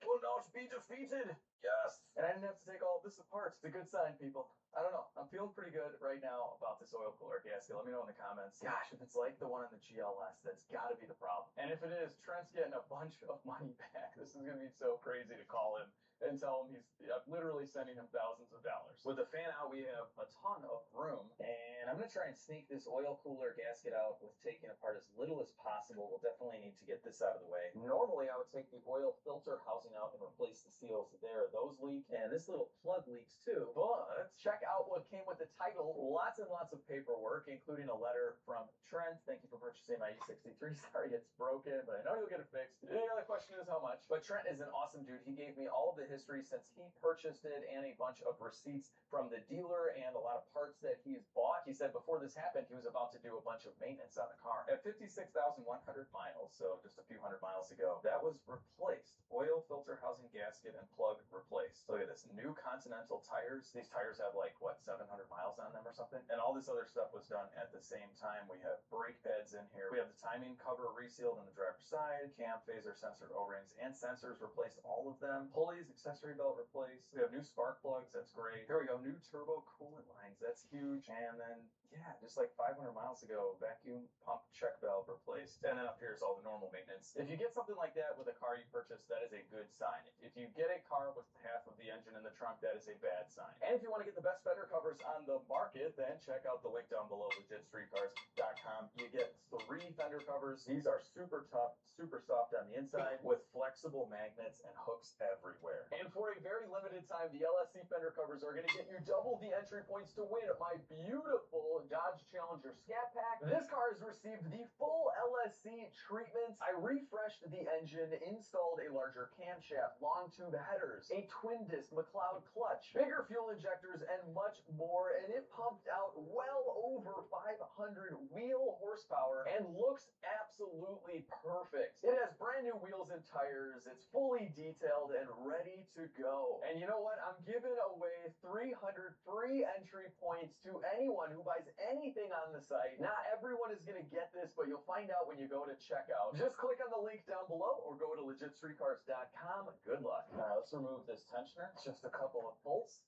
will not be defeated. Yes. And I didn't have to take all of this apart. It's a good sign, people. I don't know. I'm feeling pretty good right now about this oil cooler gasket. Let me know in the comments. Gosh, if it's like the one on the GLS, that's got to be the problem. And if it is, Trent's getting a bunch of money back. This is going to be so crazy to call him and tell him I'm literally sending him thousands of dollars. With the fan out, we have a ton of room. And I'm going to try and sneak this oil cooler gasket out with taking apart as little as possible. We'll definitely need to get this out of the way. Normally, I would take the oil filter housing out and replace the seals there. Those leak, and this little plug leaks too. But check out what came with the title. Lots and lots of paperwork, including a letter from Trent. Thank you for purchasing my E63. Sorry it's broken, but I know you'll get it fixed. The other question is how much. But Trent is an awesome dude. He gave me all of the history since he purchased it and a bunch of receipts from the dealer and a lot of parts that he's bought. He said before this happened, he was about to do a bunch of maintenance on the car. At 56,100 miles, so just a few hundred miles ago, that was replaced. Oil filter housing gasket and plug replaced. Look at this. New Continental tires. These tires have like, what, 700 miles on them or something? And all this other stuff was done at the same time. We have brake pads in here. We have the timing cover resealed on the driver's side. Cam, phaser, sensor O-rings, and sensors replaced, all of them. Pulleys, accessory belt replaced. We have new spark plugs. That's great. Here we go. New turbo coolant lines. That's huge. And then, yeah, just like 500 miles ago, vacuum pump check valve replaced. And then up here is all the normal maintenance. If you get something like that with a car you purchased, that is a good sign. If you get a car with half of the engine in the trunk, that is a bad sign. And if you want to get the best fender covers on the market, then check out the link down below, legitstreetcars.com. You get 3 fender covers. These are super tough, super soft on the inside with flexible magnets and hooks everywhere. And for a very limited time, the LSC fender covers are going to get you double the entry points to win my beautiful Dodge Challenger Scat Pack. This car has received the full LSC treatment. I refreshed the engine, installed a larger camshaft, long tube headers, a twin disc McLeod clutch, bigger fuel injectors, and much more. And it pumped out well over 500 wheel horsepower and looks absolutely perfect. It has brand new wheels and tires. It's fully detailed and ready to go. And you know what? I'm giving away 300 free entry points to anyone who buys anything on the site. Not everyone is going to get this, but you'll find out when you go to checkout. Just click on the link down below or go to legitstreetcars.com. Good luck. All right, let's remove this tensioner. Just a couple of bolts.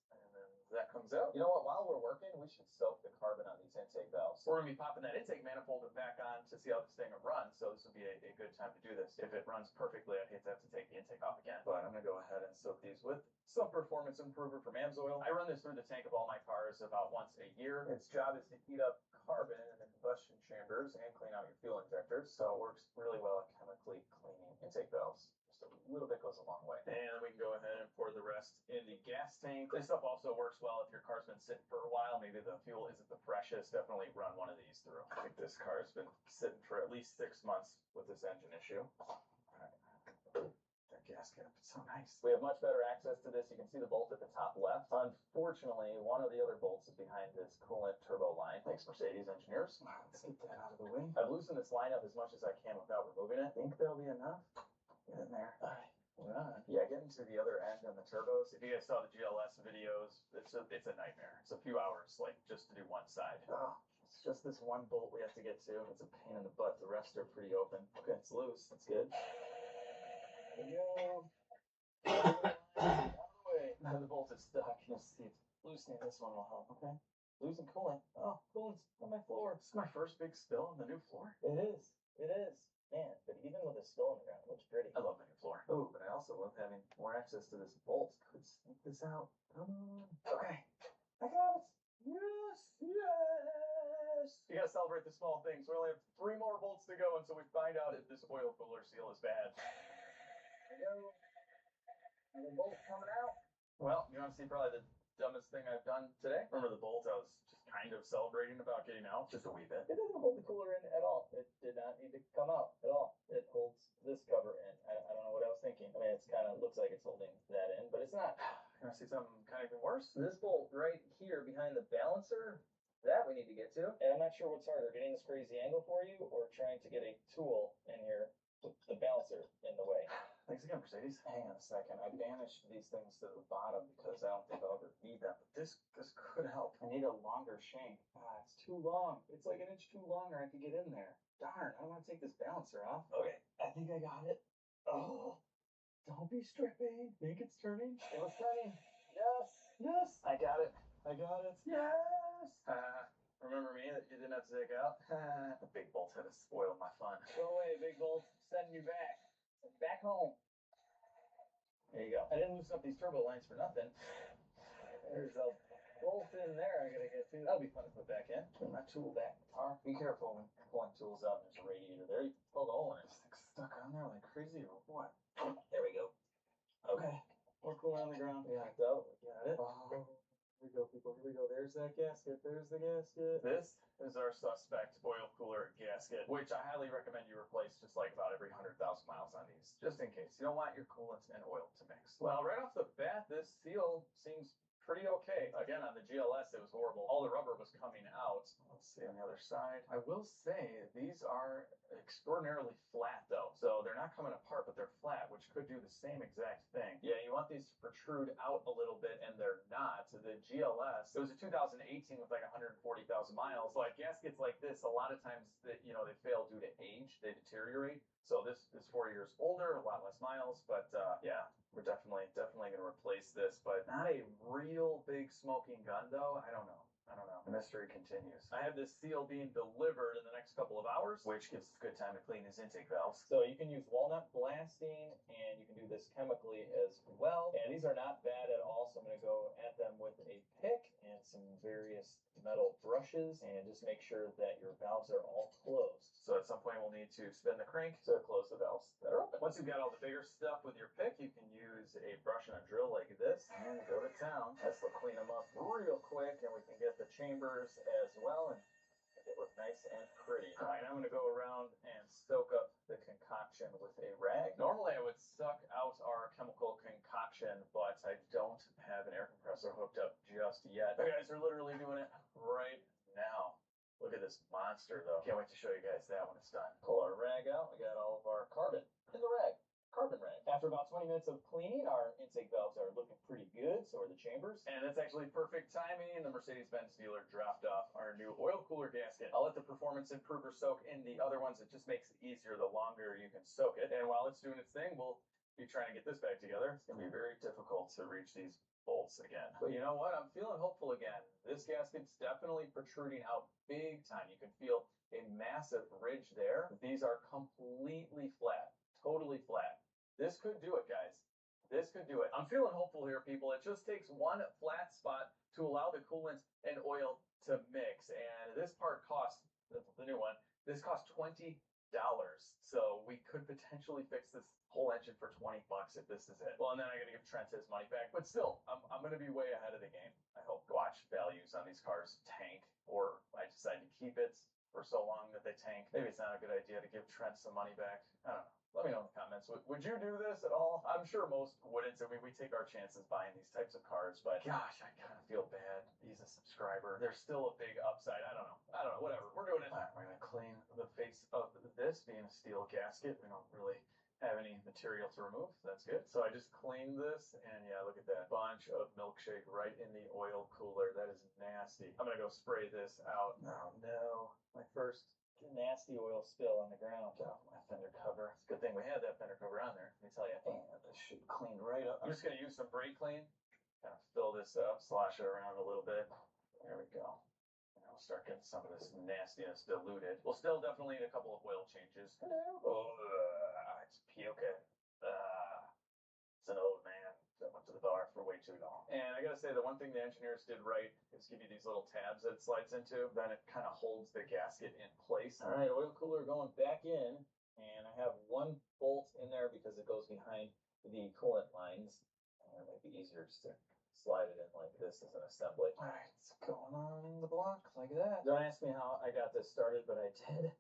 That comes out. You know what? While we're working, we should soak the carbon on these intake valves. We're going to be popping that intake manifold back on to see how this thing runs, so this would be a good time to do this. If it runs perfectly, I'd hate to have to take the intake off again. But I'm going to go ahead and soak these with some performance improver from AMSOIL. I run this through the tank of all my cars about once a year. Its job is to heat up carbon in the combustion chambers and clean out your fuel injectors, so it works really well at chemically cleaning intake valves. Just a little bit goes a long way. And we can go ahead and pour the rest in the gas tank. This stuff also works well if your car's been sitting for a while. Maybe the fuel isn't the freshest. Definitely run one of these through. I think this car's been sitting for at least 6 months with this engine issue. All right. That gasket, it's so nice. We have much better access to this. You can see the bolt at the top left. Unfortunately, one of the other bolts is behind this coolant turbo line. Thanks, Mercedes engineers. Let's get that out of the way. I've loosened this line up as much as I can without removing it. I think that'll be enough. Get in there. All right. on. Yeah, getting to the other end on the turbos. If you guys saw the GLS videos, it's a nightmare. It's a few hours, like, just to do one side. Oh, it's just this one bolt we have to get to. It's a pain in the butt. The rest are pretty open. Okay, it's loose. That's good. There we go. Out of the way. Now the bolt is stuck. Let's see if loosening this one will help. Okay. Losing coolant. Oh, coolant's on my floor. This is my first big spill on the new floor. It is. It is. Man, but even with a spill on the ground, it looks pretty. I love my new floor. Oh, but I also love having more access to this bolt. Could sneak this out. Come on. Okay. I got it. Yes. Yes. You gotta celebrate the small things. We only have 3 more bolts to go until we find out if this oil cooler seal is bad. There we go. Another bolt coming out. Well, you want to see probably the dumbest thing I've done today? Remember the bolt I was just kind of celebrating about getting out? Just a wee bit. It doesn't hold the cooler in at all. It did not need to come out at all. It holds this cover in. I don't know what I was thinking. I mean, it's kind of looks like it's holding that in, but it's not. You want to see something kind of even worse? This bolt right here behind the balancer, that we need to get to. And I'm not sure what's harder, getting this crazy angle for you or trying to get a tool in here with the balancer in the way. Thanks again, Mercedes. Hang on a second. I banished these things to the bottom because I don't think I'll ever need them. But this could help. I need a longer shank. Ah, it's too long. It's like an inch too long or I could get in there. Darn, I don't want to take this balancer off. Okay, I think I got it. Oh, don't be stripping. Think it's turning. It was turning. Yes. Yes. I got it. I got it. Yes. Remember me that you didn't have to take out? The big bolt had to spoil my fun. Go away, big bolt. Sending you back. Back home. There you go. I didn't loosen up these turbo lines for nothing. There's a bolt in there I gotta get to. That'll be fun to put back in. Put my tool back in the car. Be careful when you're pulling tools out and there's a radiator there. You can poke a hole in it. This thing's stuck on there like crazy or what? There we go. Okay. More cooler on the ground. We got it though. We got it. Oh. Here we go, people. Here we go. There's that gasket. There's the gasket. This is our suspect oil cooler gasket, which I highly recommend you replace just like about every 100,000 miles on these, just in case. You don't want your coolant and oil to mix. Well, right off the bat, this seal seems pretty okay. Again, on the GLS, it was horrible. All the rubber was coming out. Let's see on the other side. I will say these are extraordinarily flat though. So they're not coming apart, but they're flat, which could do the same exact thing. Yeah, you want these to protrude out a little bit and they're not. The GLS, it was a 2018 with like 140,000 miles. Like gaskets like this, a lot of times that, you know, they fail due to age, they deteriorate. So this is 4 years older, a lot less miles, but yeah, we're definitely going to replace this, but not a real big smoking gun though. I don't know. The mystery continues. I have this seal being delivered in the next couple of hours, which gives us a good time to clean these intake valves. So you can use walnut blasting and you can do this chemically as well. And these are not bad at all. So I'm going to go at them with a pick and some various metal brushes and just make sure that your valves are all closed. So at some point we'll need to spin the crank to close the valves that are open. Once you've got all the bigger stuff with your pick, you can use a brush and a drill like this and go to town. This will clean them up real quick and we can get the chambers as well and make it look nice and pretty. All right, I'm going to go around and soak up the concoction with a rag. Normally I would suck out our chemical concoction, but I don't have an air compressor hooked up just yet. You guys are literally doing it right now. Look at this monster though. Can't wait to show you guys that when it's done. Pull our rag out. We got all of our carbon in the rag. Carbon rag. After about 20 minutes of cleaning, our intake valves are looking pretty good. So are the chambers. And it's actually perfect timing. The Mercedes-Benz dealer dropped off our new oil cooler gasket. I'll let the performance improver soak in the other ones. It just makes it easier the longer you can soak it. And while it's doing its thing, we'll be trying to get this back together. It's going to be very difficult to reach these bolts again. But you know what? I'm feeling hopeful again. This gasket's definitely protruding out big time. You can feel a massive ridge there. These are completely flat. Totally flat. This could do it, guys. This could do it. I'm feeling hopeful here, people. It just takes one flat spot to allow the coolant and oil to mix. And this part costs, the new one, this costs $20. So we could potentially fix this whole engine for $20 if this is it. Well, and then I gotta give Trent his money back. But still, I'm gonna be way ahead of the game. I hope. Watch values on these cars tank, or I decide to keep it for so long that they tank. Maybe it's not a good idea to give Trent some money back. I don't know. Let me know in the comments. Would you do this at all? I'm sure most wouldn't. I mean, we take our chances buying these types of cars, but gosh, I kind of feel bad. He's a subscriber. There's still a big upside. I don't know. Whatever. We're doing it. All right, we're going to clean the face of this being a steel gasket. We don't really have any material to remove. That's good. So I just cleaned this, and yeah, look at that bunch of milkshake right in the oil cooler. That is nasty. I'm gonna go spray this out. Oh no, my first nasty oil spill on the ground. Oh, my fender cover. It's a good thing we had that fender cover on there. Let me tell you. And this should clean right up. I'm just gonna use some brake clean, kind of fill this up, slosh it around a little bit. There we go. And we'll start getting some of this nastiness diluted. We'll still definitely need a couple of oil changes. It's puking. It's an old man that went to the bar for way too long. And I gotta say, the one thing the engineers did right is give you these little tabs that it slides into. Then it kind of holds the gasket in place. All right, oil cooler going back in. And I have one bolt in there because it goes behind the coolant lines. And it might be easier just to slide it in like this as an assembly. All right, it's going on the block like that. Don't ask me how I got this started, but I did.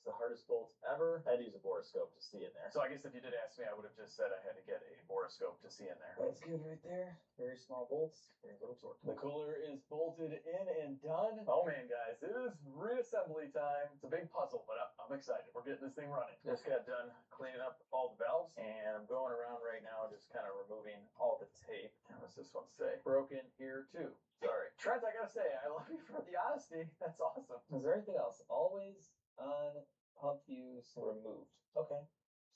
The hardest bolt ever. I had to use a borescope to see in there. So I guess if you did ask me, I would have just said I had to get a borescope to see in there. That's good right there. Very small bolts, very little torque. The cooler is bolted in and done. Oh man, guys, it is reassembly time. It's a big puzzle, but I'm excited. We're getting this thing running. Just got done cleaning up all the valves, and I'm going around right now just kind of removing all the tape. What does this one say? Broken here too. Sorry. Trent, I gotta say, I love you for the honesty. That's awesome. Is there anything else? Always on pump fuse removed. Okay.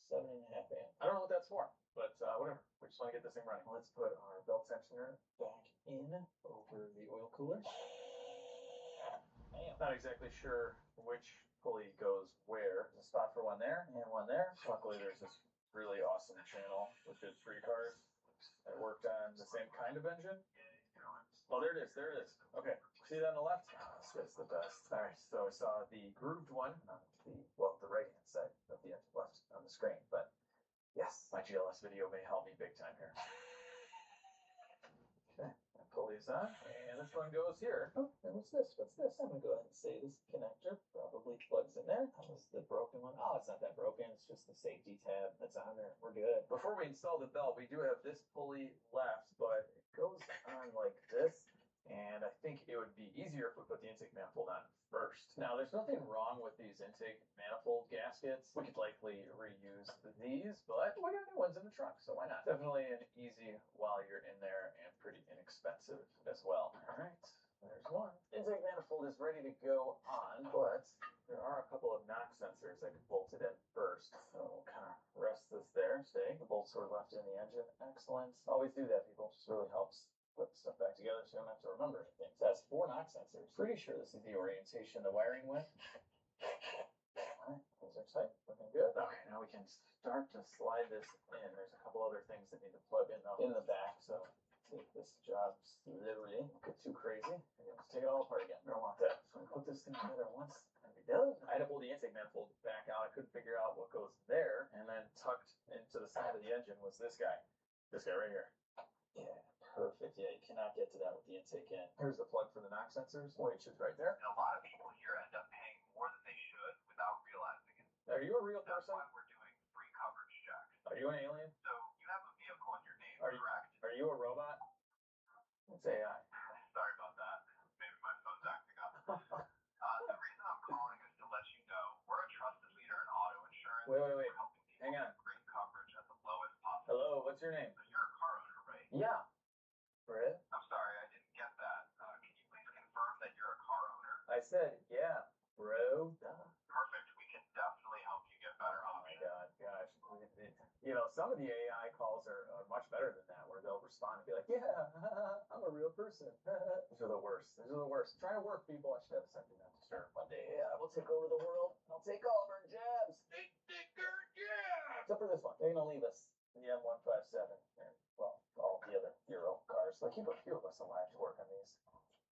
7.5 amp. I don't know what that's for, but whatever. We just want to get this thing running. Let's put our belt tensioner back in over the oil cooler. Damn. Not exactly sure which pulley goes where. There's a spot for one there and one there. Luckily, there's this really awesome channel with good 3 cars that worked on the same kind of engine. Oh, there it is. There it is. Okay. See that on the left? Oh, this guy's the best. All right. So I saw the grooved one on the right-hand side of the left on the screen. But yes, my GLS video may help me big time here. Okay. That pulley is on. And this one goes here. Oh, and what's this? What's this? I'm going to go ahead and say this connector probably plugs in there. That was the broken one. Oh, it's not that broken. It's just the safety tab that's on there. We're good. Before we install the belt, we do have this pulley left, but it goes on like this. And I think it would be easier if we put the intake manifold on first. Now, there's nothing wrong with these intake manifold gaskets. We could likely reuse these, but we got new ones in the truck, so why not? Definitely an easy while you're in there and pretty inexpensive as well. All right, there's one. Intake manifold is ready to go on, but there are a couple of knock sensors that could bolt it in first. So we'll kind of rest this there. Stay. The bolts were left in the engine. Excellent. Always do that, people. Just really helps put stuff back together so you don't have to remember anything. So that's 4 knock sensors. Pretty sure this is the orientation the wiring went. Alright, those are tight. Looking good. Okay, now we can start to slide this in. There's a couple other things that need to plug in though in the back, so take this job slowly. Don't get too crazy. And you'll just take it all apart again. We don't want that. So we put this thing together once and be done. I had to pull the intake manifold back out. I couldn't figure out what goes there. And then tucked into the side of the engine was this guy. This guy right here. Yeah. Perfect. Yeah, you cannot get to that with the intake in. Here's the plug for the knock sensors, which is right there. A lot of people here end up paying more than they should without realizing it. Are you a real That's person? why we're doing free coverage checks. Are you an alien? So you have a vehicle in your name, correct? Are you a robot? It's AI. Sorry about that. Maybe my phone's acting up. The reason I'm calling is to let you know we're a trusted leader in auto insurance. Wait. We're helping people Hang on. get great coverage at the lowest possible. Hello, what's your name? So you're a car owner, right? Yeah. Brett? I'm sorry, I didn't get that. Can you please confirm that you're a car owner? I said, yeah, bro. Perfect. We can definitely help you get better Oh my options. God, gosh. You know, some of the AI calls are much better than that, where they'll respond and be like, yeah, I'm a real person. These are the worst. These are the worst. Try to work, people. I should have something not to disturb. One day, I will take over the world. I'll take all of our jabs. Big Dicker, yeah! Except for this one. They're going to leave us in the M157. And, well, all the other Euro cars. Like, keep a few of us alive to work on these.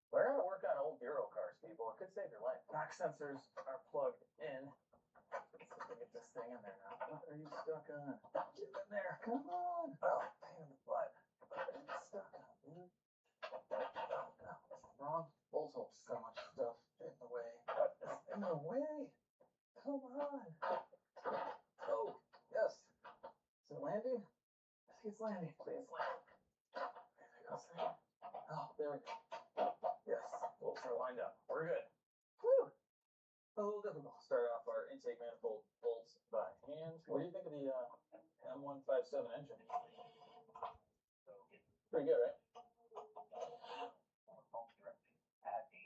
Learn how to work on old Euro cars, people. It could save your life. Knock sensors are plugged in. Let's see if we get this thing in there now. What are you stuck on? Get in there. Come on. Oh, pain in the butt. What are you stuck on, dude? Oh, God. What's wrong? Bolt holes. So much stuff in the way. What is in the way? Come on. Oh, yes. Is it landing? I think it's landing. Please land. There we go. Oh, there we go. Yes, bolts are lined up. We're good. Whew. A little difficult. Start off our intake manifold bolts by hand. What do you think of the M157 engine. Pretty good, right?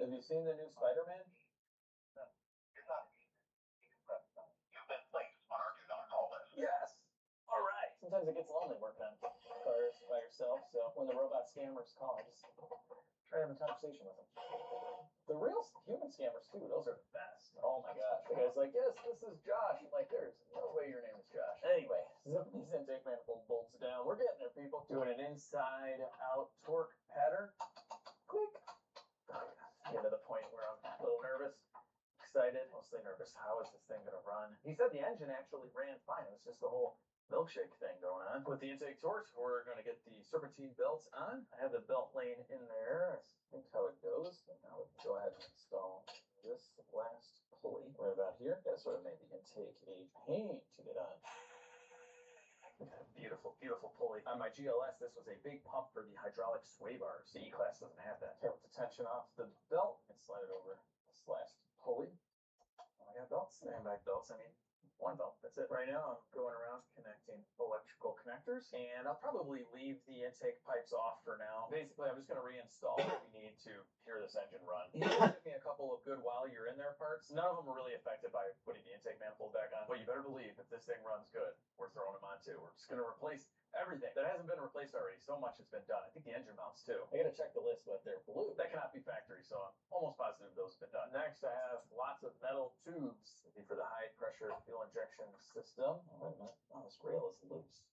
Have you seen the new Spider-Man? You're not You've been placed on our do not call list. Yes. All right. Sometimes it gets lonely working on cars by yourself, so when the robot scammers call, I just try to have a conversation with them. The real human scammers too, those are the best. Oh my gosh. The guy's like, yes, this is Josh. I'm like, there's no way your name is Josh. Anyway, zipping these intake manifold bolts down. We're getting there, people. Doing an inside out torque pattern. Quick. Get to the point where I'm a little nervous, excited, mostly nervous. How is this thing gonna run? He said the engine actually ran fine. It was just the whole milkshake thing going on. With the intake torque, we're gonna get the serpentine belts on. I have the belt lane in there. I think how it goes. And now we can go ahead and install this last pulley right about here. That's what made the intake a pain to get on. Beautiful, beautiful pulley. On my GLS, this was a big pump for the hydraulic sway bars. The E-Class doesn't have that. Okay, with the tension off the belt, and slide it over this last pulley. I got belts, handbag belts. I mean, one belt. That's it. Right now, I'm going around connecting electrical connectors, and I'll probably leave the intake pipes off for now. Basically, I'm just going to reinstall what we need to hear this engine run. He give me a couple of good while you're in there parts. None of them are really affected by putting the intake manifold back on, but you better believe if this thing runs good, we're throwing them on too. We're just going to replace everything that hasn't been replaced already. So much has been done. I think the engine mounts too. I gotta check the list, but they're blue. That cannot be factory, so I'm almost positive those have been done. Next, I have lots of metal tubes for the high pressure fuel injection system. Oh, wait a minute. Oh, this rail is loose.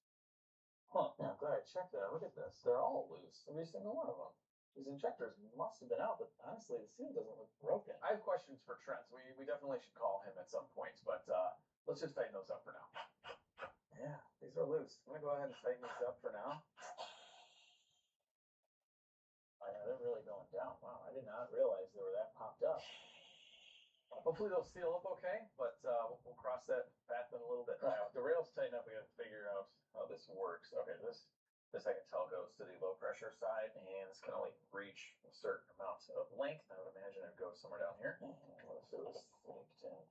Huh. Yeah, I'm glad I checked that. Look at this. They're all loose. Every single one of them. These injectors must have been out, but honestly, the seal doesn't look broken. I have questions for Trent. We definitely should call him at some point, but let's just tighten those up for now. Yeah, these are loose. I'm gonna go ahead and tighten these up for now. Oh yeah, they're really going down. Wow, I did not realize they were that popped up. Hopefully they'll seal up okay, but we'll cross that path in a little bit. Right, the rails tighten up, we gotta figure out how this works. Okay, this I can tell goes to the low pressure side, and it's can only reach a certain amount of length. I would imagine it goes somewhere down here. And what if it was linked in?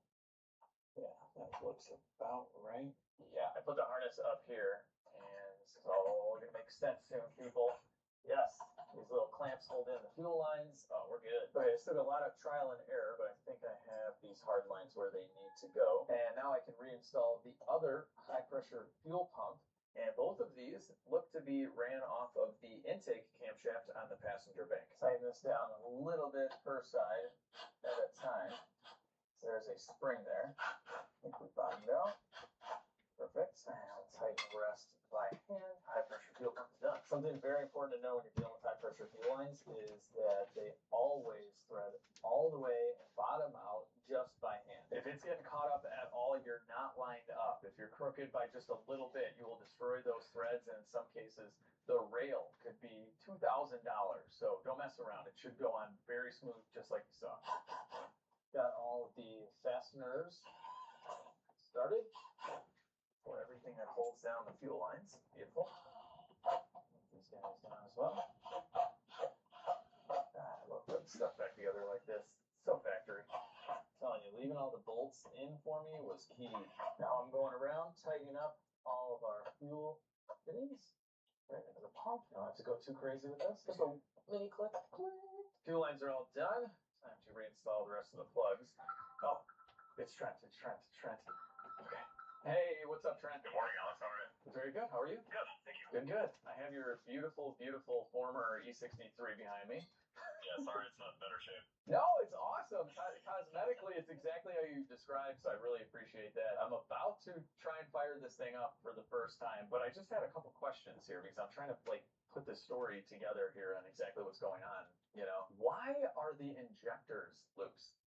Yeah, that looks about right. Yeah, I put the harness up here, and this is all gonna make sense soon, people. Yes, these little clamps hold in the fuel lines. Oh, we're good. Okay, I still got a lot of trial and error, but I think I have these hard lines where they need to go. And now I can reinstall the other high pressure fuel pump. And both of these look to be ran off of the intake camshaft on the passenger bank. Tighten this down a little bit per side at a time. So there's a spring there. I think we bottomed out. Perfect. And I'll tighten the rest by hand. High pressure fuel pump is done. Something very important to know when you're dealing with high pressure fuel lines is that they always thread all the way bottom out just by hand. If it's getting caught up at all, you're not lined up. If you're crooked by just a little bit, you will destroy those threads, and in some cases, the rail could be $2,000. So don't mess around. It should go on very smooth, just like you saw. Got all of the fasteners started for everything that holds down the fuel lines. Beautiful. These guys down as well. I love putting stuff back together like this. So factory. I'm telling you, leaving all the bolts in for me was key. Now I'm going around tightening up all of our fuel fittings right into the pump. Don't have to go too crazy with this. Just a mini click. Fuel lines are all done. Time to reinstall the rest of the plugs. Oh, it's Trent. Okay. Hey, what's up, Trent? Good morning, Alex. How are you? Very good. How are you? Good, thank you. Good. I have your beautiful, beautiful former E63 behind me. Yeah, sorry, it's not in better shape. No, it's awesome. Cosmetically, it's exactly how you described, so I really appreciate that. I'm about to try and fire this thing up for the first time, but I just had a couple questions here because I'm trying to put this story together here on exactly what's going on. You know, why are the injectors loose?